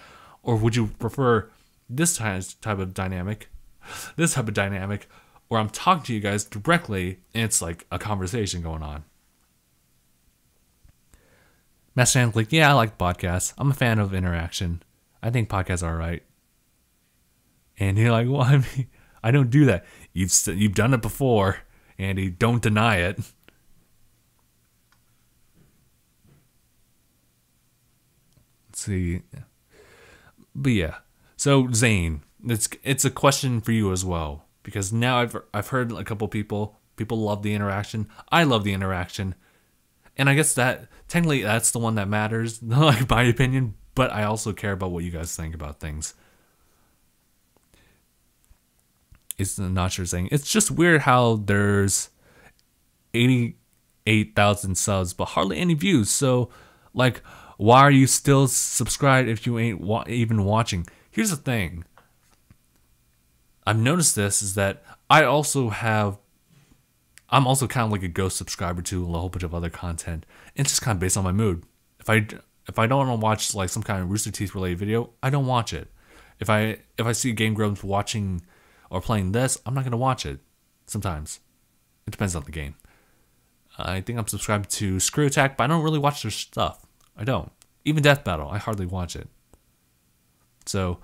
Or would you prefer this type of dynamic where I'm talking to you guys directly and it's like a conversation going on? Master's like, yeah, I like podcasts. I'm a fan of interaction. I think podcasts are alright. And you're like, well, I mean, I don't do that. You've done it before, Andy. Don't deny it. Let's see. But yeah. So Zane, it's a question for you as well, because now I've heard a couple people love the interaction. I love the interaction. And I guess that technically that's the one that matters, like my opinion, but I also care about what you guys think about things. It's not sure saying it's just weird how there's 88,000 subs but hardly any views. So Like, why are you still subscribed if you ain't even watching? Here's the thing. I've noticed this is that I'm also kind of like a ghost subscriber to a whole bunch of other content. It's just kind of based on my mood. If I don't want to watch like some kind of Rooster Teeth related video, I don't watch it. If I see Game Grumps watching or playing this, I'm not gonna watch it. Sometimes it depends on the game. I think I'm subscribed to Screw Attack, but I don't really watch their stuff. I don't. Even Death Battle, I hardly watch it. So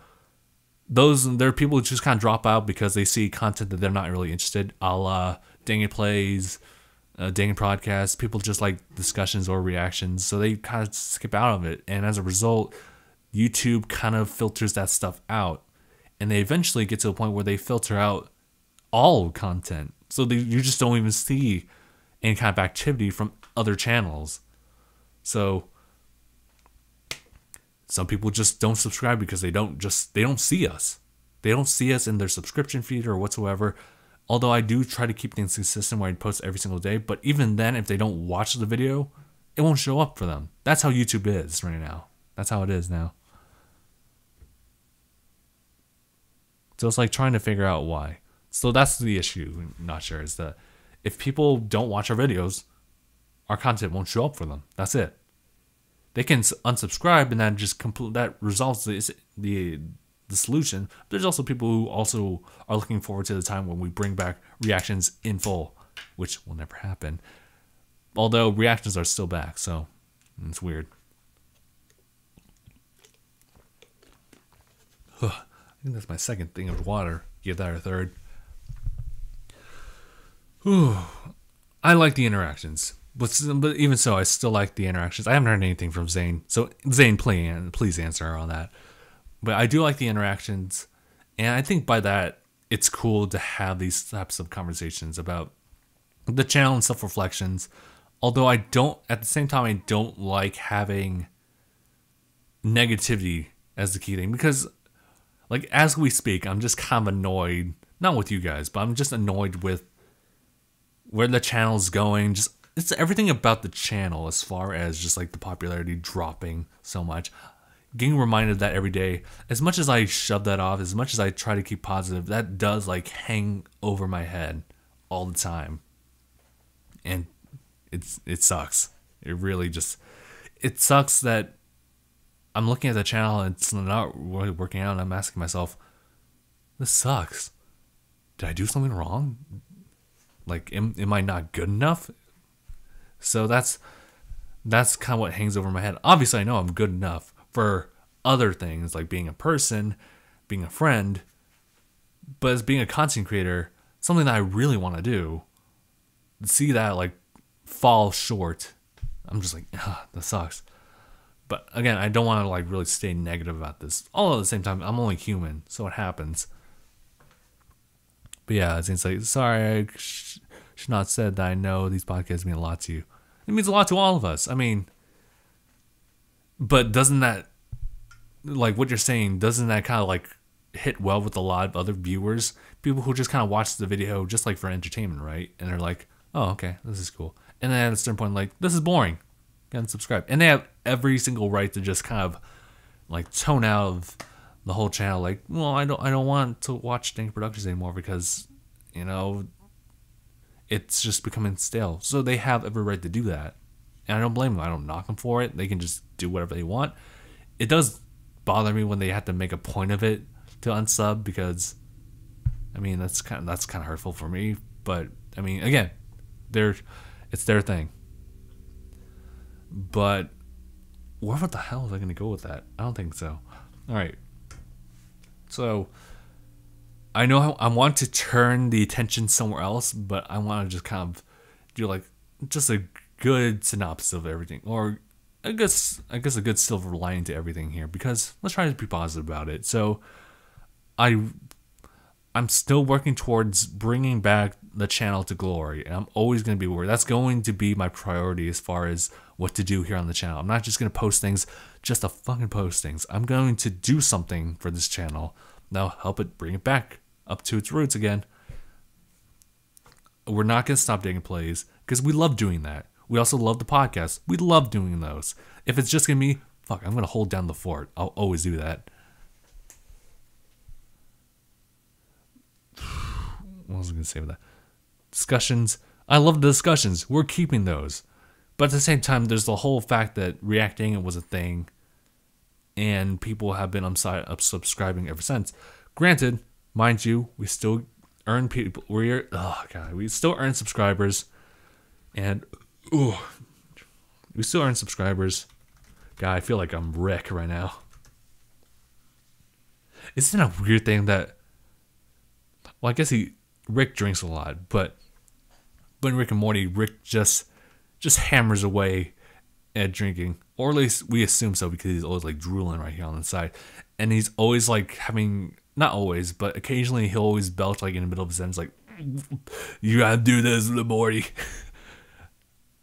there are people who just kind of drop out because they see content that they're not really interested. A la DangIT Plays, DangIT Prodcast. People just like discussions or reactions, so they kind of skip out of it. And as a result, YouTube kind of filters that stuff out, and they eventually get to a point where they filter out all content. So you just don't even see any kind of activity from other channels. So some people just don't subscribe because they don't see us. They don't see us in their subscription feed or whatsoever. Although I do try to keep things consistent where I post every single day, but even then, if they don't watch the video, it won't show up for them. That's how YouTube is right now. That's how it is now. So it's like trying to figure out why. So that's the issue. I'm not sure, is that if people don't watch our videos, our content won't show up for them. That's it. They can unsubscribe, and that resolves the solution. But there's also people who also are looking forward to the time when we bring back reactions in full, which will never happen. Although reactions are still back, so it's weird. I think that's my second thing of water. Give that a third. Whew. I like the interactions. But even so, I still like the interactions. I haven't heard anything from Zane. So, Zane, please answer on that. But I do like the interactions. And I think by that, it's cool to have these types of conversations about the channel and self-reflections. Although at the same time, I don't like having negativity as the key thing. Because, like, as we speak, I'm just kind of annoyed. Not with you guys, but I'm just annoyed with where the channel's going. It's everything about the channel as far as just like the popularity dropping so much. Getting reminded of that every day. As much as I shove that off, as much as I try to keep positive, that does like hang over my head all the time. And it sucks. It really it sucks that I'm looking at the channel and it's not really working out, and I'm asking myself, this sucks. Did I do something wrong? Like, am I not good enough? So that's kind of what hangs over my head. Obviously, I know I'm good enough for other things, like being a person, being a friend. But as being a content creator, something that I really want to do, see that like fall short, I'm just like, that sucks. But again, I don't want to like really stay negative about this. All at the same time, I'm only human, so it happens. But yeah, it's like, sorry, I should not said that I know these podcasts mean a lot to you. It means a lot to all of us. I mean, but doesn't that, like what you're saying, doesn't that kind of like hit well with a lot of other viewers? People who just kind of watch the video just like for entertainment, right? And they're like, oh, okay, this is cool. And then at a certain point, like, this is boring. Get unsubscribe. And they have every single right to just kind of like tone out of the whole channel. Like, well, I don't want to watch DangIT Productions anymore because, you know, it's just becoming stale. So they have every right to do that. And I don't blame them. I don't knock them for it. They can just do whatever they want. It does bother me when they have to make a point of it to unsub, because, I mean, that's kind of hurtful for me. But, I mean, again, it's their thing. But where the hell is I going to go with that? I don't think so. All right. So I know how I want to turn the attention somewhere else, but I want to just kind of do like just a good synopsis of everything, or I guess a good silver lining to everything here, because let's try to be positive about it. So I'm still working towards bringing back the channel to glory, and I'm always going to be worried. That's going to be my priority as far as what to do here on the channel. I'm not just going to post things just to fucking post things. I'm going to do something for this channel that'll help it bring it back up to its roots again. We're not going to stop DangIT Plays because we love doing that. We also love the podcast. We love doing those. If it's just gonna be me, fuck, I'm gonna hold down the fort. I'll always do that. What was I gonna say with that? Discussions. I love the discussions. We're keeping those. But at the same time, there's the whole fact that reacting was a thing, and people have been subscribing ever since. Granted, mind you, we still earn people. We still earn subscribers, and we still earn subscribers. God, I feel like I'm Rick right now. Isn't it a weird thing that? Well, I guess Rick drinks a lot, but in Rick and Morty, Rick just hammers away at drinking, or at least we assume so because he's always like drooling right here on the side, and he's always like having, not always, but occasionally he'll always belch like in the middle of his sentence, like, "You gotta do this, little Morty."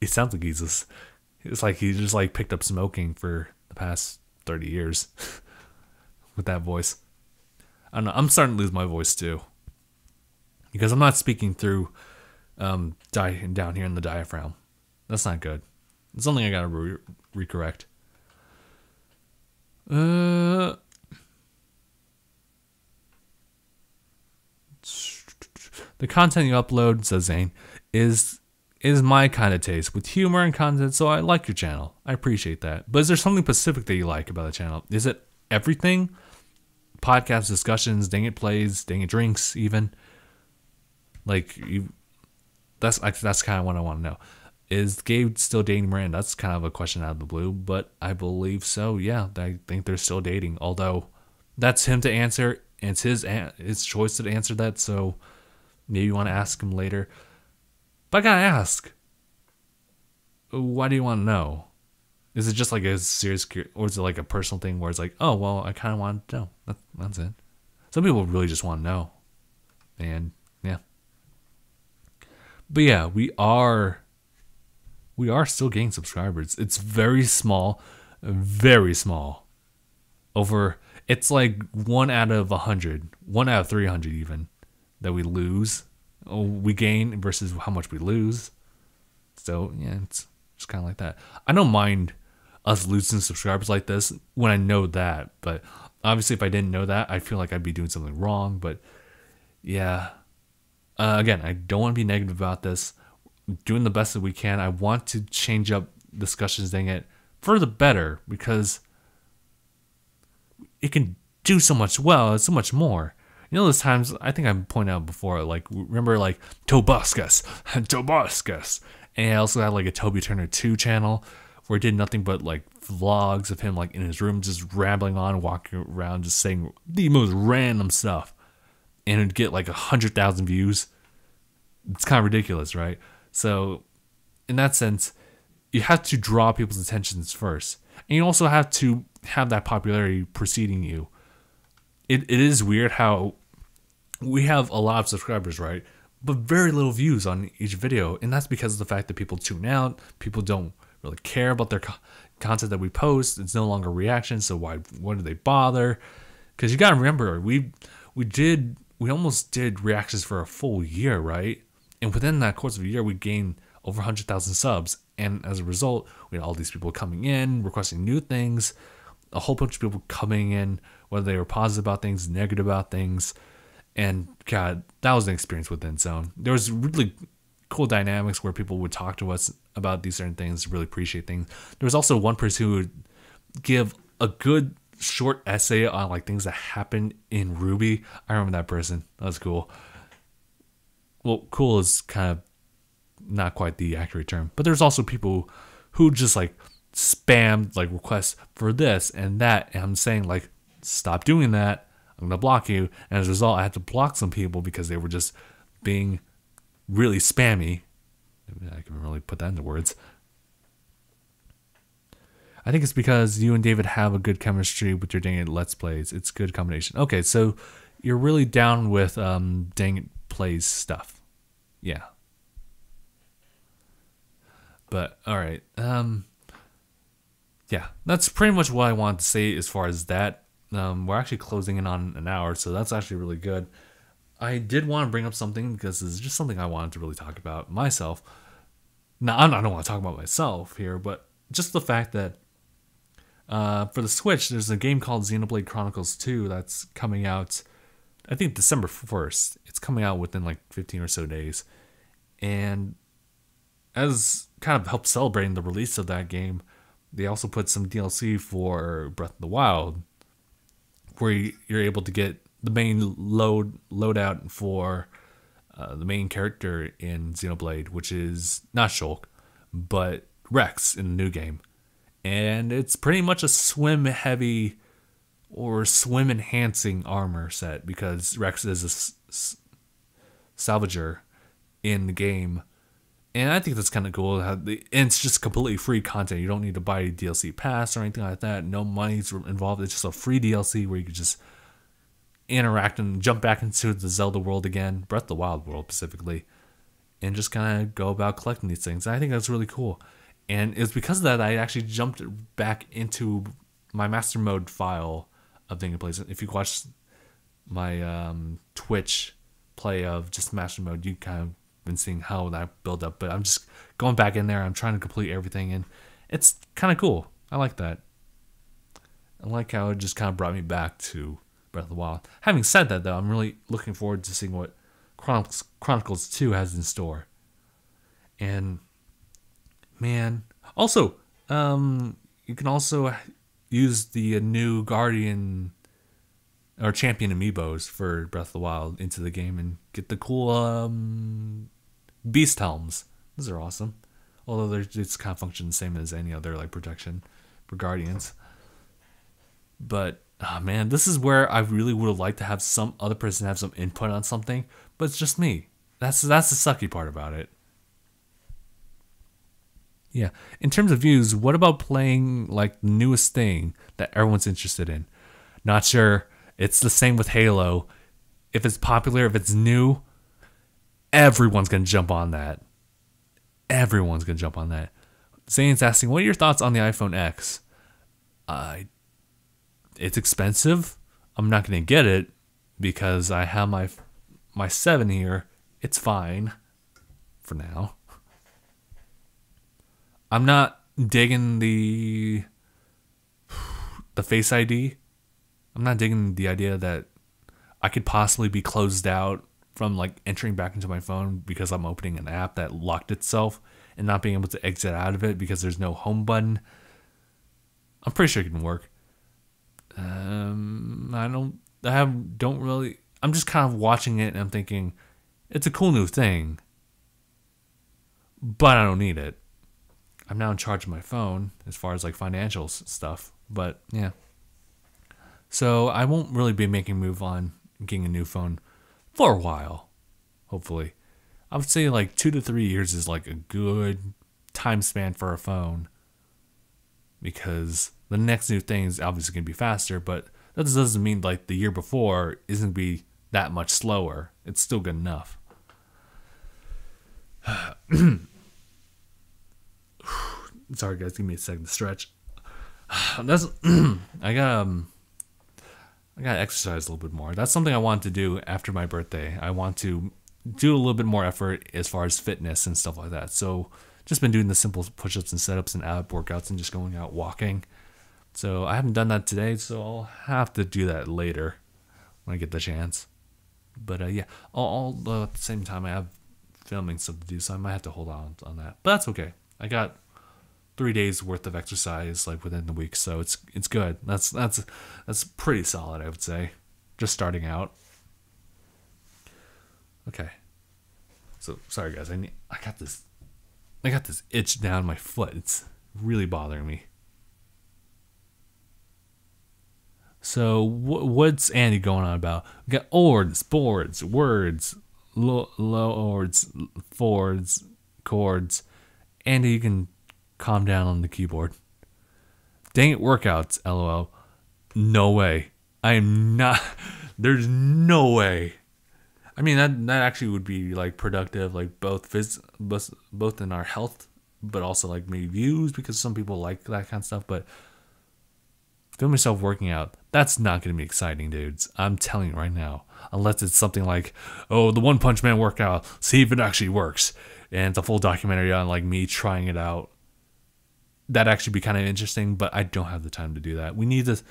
It sounds like it's like he just like picked up smoking for the past 30 years with that voice. I don't know. I'm starting to lose my voice too because I'm not speaking through down here in the diaphragm. That's not good. It's something I gotta recorrect. The content you upload, says Zane, is my kind of taste with humor and content, so I like your channel. I appreciate that. But is there something specific that you like about the channel? Is it everything? Podcast discussions, Dang It Plays, Dang It Drinks, even? Like, that's kind of what I want to know. Is Gabe still dating Miranda? That's kind of a question out of the blue, but I believe so. Yeah, I think they're still dating. Although that's him to answer, and it's his choice to answer that. So maybe you want to ask him later. But I gotta ask, why do you want to know? Is it just like a serious, or is it like a personal thing where it's like, oh well, I kind of want to know. That's it. Some people really just want to know, and yeah. But yeah, we are still getting subscribers. It's very small, very small. It's like 1 out of 100, 1 out of 300 even, that we lose. We gain versus how much we lose. So yeah, it's just kind of like that. I don't mind us losing subscribers like this when I know that, but obviously if I didn't know that, I feel like I'd be doing something wrong. But yeah, again, I don't want to be negative about this. Doing the best that we can. I want to change up discussions, dang it, for the better, because it can do so much so much more. You know, those times, I think I pointed out before, like, remember, like, Tobuscus, and I also had, like, a Toby Turner 2 channel, where he did nothing but, like, vlogs of him, like, in his room, just rambling on, walking around, just saying the most random stuff, and it'd get, like, 100,000 views. It's kind of ridiculous, right? So, in that sense, you have to draw people's attentions first. And you also have to have that popularity preceding you. It is weird how we have a lot of subscribers, right? But very little views on each video. And that's because of the fact that people tune out. People don't really care about their content that we post. It's no longer reaction, so why do they bother? Because you got to remember, we almost did reactions for a full year, right? And within that course of a year, we gained over 100,000 subs. And as a result, we had all these people coming in, requesting new things, a whole bunch of people coming in, whether they were positive about things, negative about things. And God, that was an experience within Zone. There was really cool dynamics where people would talk to us about these certain things, really appreciate things. There was also one person who would give a good short essay on like things that happened in Ruby. I remember that person. That was cool. Well, cool is kind of not quite the accurate term, but there's also people who just like spammed like requests for this and that, and I'm saying like, stop doing that. I'm gonna block you. And as a result, I had to block some people because they were just being really spammy. I can really put that into words. I think it's because you and David have a good chemistry with your Dang It Let's Plays. It's a good combination. Okay, so you're really down with Dang It Plays stuff. Yeah. But, alright. Yeah, that's pretty much what I wanted to say as far as that. We're actually closing in on an hour, so that's actually really good. I did want to bring up something because it's just something I wanted to really talk about myself. Now, I don't want to talk about myself here, but just the fact that for the Switch, there's a game called Xenoblade Chronicles 2 that's coming out, I think December 1st. It's coming out within like 15 or so days. And as kind of help celebrating the release of that game, they also put some DLC for Breath of the Wild, where you're able to get the main loadout for the main character in Xenoblade, which is not Shulk, but Rex in the new game. And it's pretty much a swim heavy or swim enhancing armor set, because Rex is a salvager in the game. And I think that's kind of cool. And it's just completely free content. You don't need to buy a DLC pass or anything like that. No money's involved. It's just a free DLC where you can just interact and jump back into the Zelda world again, Breath of the Wild world specifically, and just kind of go about collecting these things. I think that's really cool. And it's because of that I actually jumped back into my master mode file of DangIT Plays. If you watch my Twitch play of just master mode, you kind of been seeing how that build up. But I'm just going back in there. I'm trying to complete everything, and it's kind of cool. I like that. I like how it just kind of brought me back to Breath of the Wild. Having said that, though, I'm really looking forward to seeing what Chronicles 2 has in store. And man, also, you can also use the new Guardian or Champion amiibos for Breath of the Wild into the game and get the cool beast helms. Those are awesome. Although it's kind of function the same as any other like protection for Guardians. But oh man, this is where I really would have liked to have some other person have some input on something, but it's just me. That's the sucky part about it. Yeah. In terms of views, what about playing like the newest thing that everyone's interested in? Not sure. It's the same with Halo. If it's popular, if it's new, everyone's going to jump on that. Everyone's going to jump on that. Zane's asking, what are your thoughts on the iPhone X? It's expensive. I'm not going to get it because I have my 7 here. It's fine for now. I'm not digging the Face ID. I'm not digging the idea that I could possibly be closed out from like entering back into my phone because I'm opening an app that locked itself and not being able to exit out of it because there's no home button. I'm pretty sure it can work. I'm just kind of watching it and I'm thinking it's a cool new thing, but I don't need it. I'm now in charge of my phone as far as like financial stuff, but yeah. So I won't really be making a move on getting a new phone for a while, hopefully. I would say like 2 to 3 years is like a good time span for a phone, because the next new thing is obviously going to be faster, but that doesn't mean like the year before isn't going to be that much slower. It's still good enough. Sorry guys, give me a second to stretch. That's I gotta exercise a little bit more. That's something I want to do after my birthday. I want to do a little bit more effort as far as fitness and stuff like that. So just been doing the simple push-ups and setups and ab workouts and just going out walking. So I haven't done that today, so I'll have to do that later when I get the chance. But yeah, all at the same time I have filming stuff to do, so I might have to hold on that. But that's okay. I got 3 days worth of exercise like within the week, so it's good. That's pretty solid, I would say. Just starting out. Okay. So sorry guys, I got this itch down my foot. It's really bothering me. So what's Andy going on about? We got ords, boards, words, lords, fords, chords. Andy, you can calm down on the keyboard. Dang it, workouts, lol. No way. I am not. There's no way. I mean, that actually would be like productive, like both in our health, but also like maybe views, because some people like that kind of stuff. But film yourself working out, that's not going to be exciting, dudes. I'm telling you right now. Unless it's something like, oh, the One Punch Man workout, see if it actually works. and it's a full documentary on like me trying it out. That'd actually be kind of interesting, but I don't have the time to do that. We need to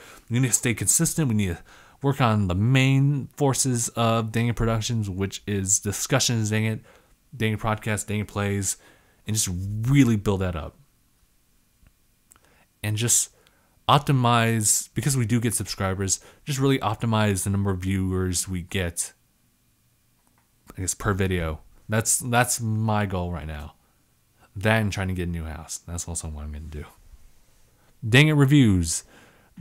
stay consistent. We need to work on the main forces of DangIT Productions, which is discussions, DangIT Prodcast, DangIT Plays, and just really build that up. And just optimize, because we do get subscribers, just really optimize the number of viewers we get, I guess, per video. That's my goal right now. Then trying to get a new house. That's also what I'm going to do. DangIT Reviews.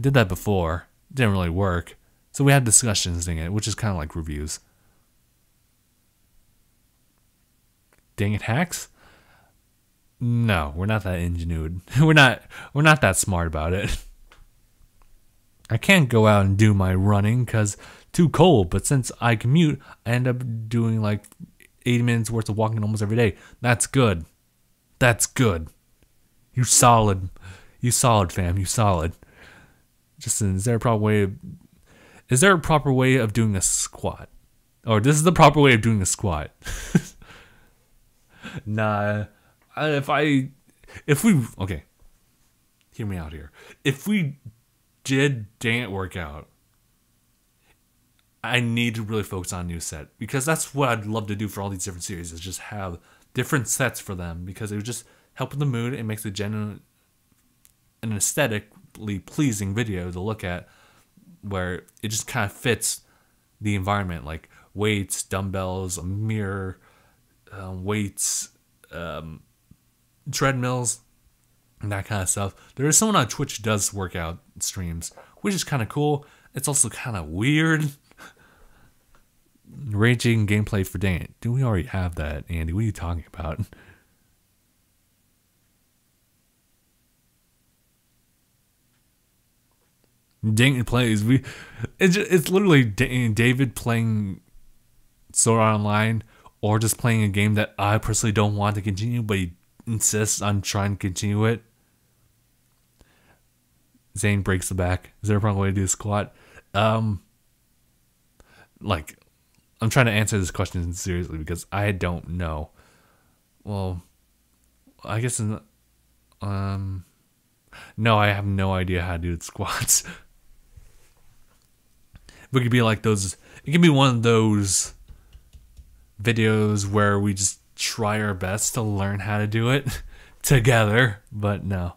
Did that before. Didn't really work. So we had discussions, DangIT, which is kind of like reviews. DangIT Hacks? No, we're not that ingenued. We're not that smart about it. I can't go out and do my running because too cold, but since I commute, I end up doing like 80 minutes worth of walking almost every day. That's good. That's good. You solid. You solid, fam. You solid. Justin, is there a proper way of doing a squat? Or this is the proper way of doing a squat. Nah. Okay. Hear me out here. If we did DangIT workout, I need to really focus on a new set, because that's what I'd love to do for all these different series, is just have different sets for them, because it would just help with the mood. It makes a genuine and aesthetically pleasing video to look at, where it just kind of fits the environment, like weights, dumbbells, a mirror, weights, treadmills, and that kind of stuff. There is someone on Twitch who does workout streams, which is kind of cool. It's also kind of weird. Raging gameplay for DangIT. Do we already have that, Andy? What are you talking about? DangIT Plays. It's literally David playing Sword Art Online, or just playing a game that I personally don't want to continue, but he insists on trying to continue it. Zane breaks the back. Is there a proper way to do a squat? Like, I'm trying to answer this question seriously because I don't know. Well, I guess no, I have no idea how to do the squats. But it could be like those. It can be one of those videos where we just try our best to learn how to do it together. But no,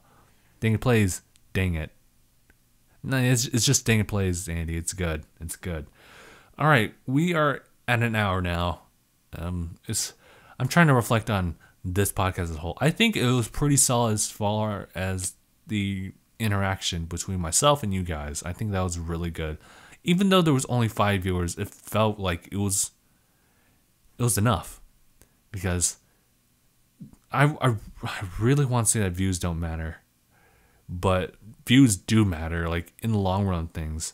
DangIT Plays, DangIT. No, it's just DangIT Plays, Andy. It's good. It's good. All right, we are at an hour now. I'm trying to reflect on this podcast as a whole. I think it was pretty solid as far as the interaction between myself and you guys. I think that was really good. Even though there was only 5 viewers, it felt like it was enough, because I really want to say that views don't matter, but views do matter, like in the long run things.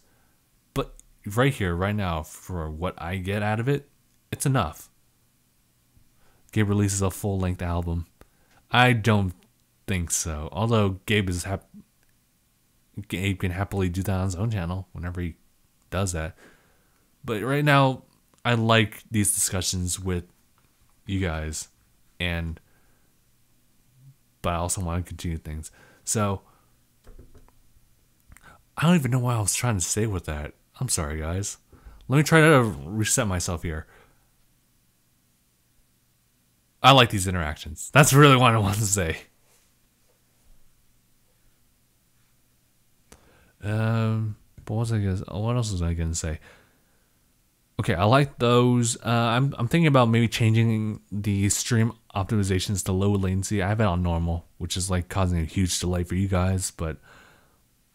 But right here, right now, for what I get out of it, it's enough. Gabe releases a full-length album. I don't think so. Although Gabe can happily do that on his own channel whenever he does that. But right now, I like these discussions with you guys, but I also want to continue things. So I don't even know what I was trying to say with that. I'm sorry, guys. Let me try to reset myself here. I like these interactions. That's really what I want to say. What else was I gonna say? Okay, I like those. I'm thinking about maybe changing the stream optimizations to low latency. I have it on normal, which is like causing a huge delay for you guys, but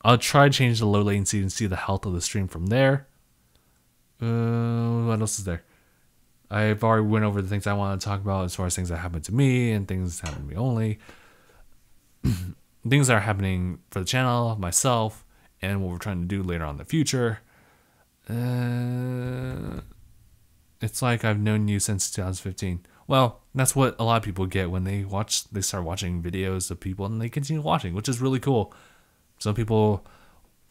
I'll try to change the low latency and see the health of the stream from there. What else is there? I've already went over the things I want to talk about as far as things that happen to me and things that happen to me only. Things that are happening for the channel, myself, and what we're trying to do later on in the future. It's like I've known you since 2015. Well, that's what a lot of people get when they start watching videos of people and they continue watching, which is really cool. Some people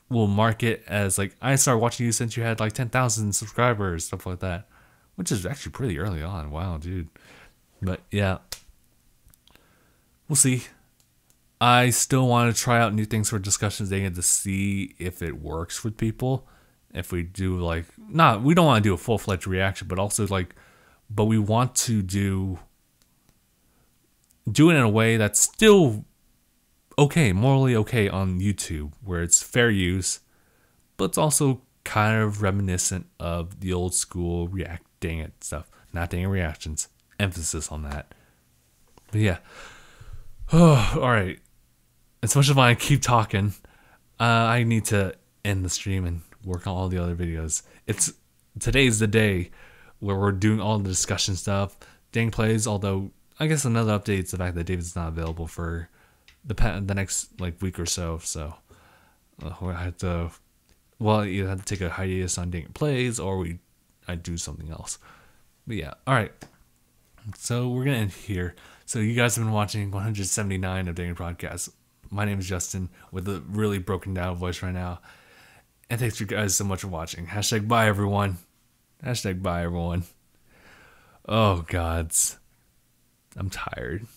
will mark it as like, I started watching you since you had like 10,000 subscribers, stuff like that, which is actually pretty early on. Wow, dude. But yeah, we'll see. I still want to try out new things for discussions dating to see if it works with people. If we do we don't want to do a full-fledged reaction, but also but we want to do it in a way that's still okay, morally okay on YouTube, where it's fair use, but it's also kind of reminiscent of the old school React DangIT stuff, not DangIT reactions. Emphasis on that. But yeah. Oh, all right. As much as I keep talking, I need to end the stream and work on all the other videos. Today's the day where we're doing all the discussion stuff. Dang plays, although I guess another update is the fact that David's not available for the next week or so. So I have to either have to take a hiatus on Dang plays, or I do something else. But yeah, all right. So we're gonna end here. So you guys have been watching 179 of DangIT Prodcast. My name is Justin with a really broken down voice right now. And thanks you guys so much for watching. # bye everyone. # bye everyone. Oh gods. I'm tired.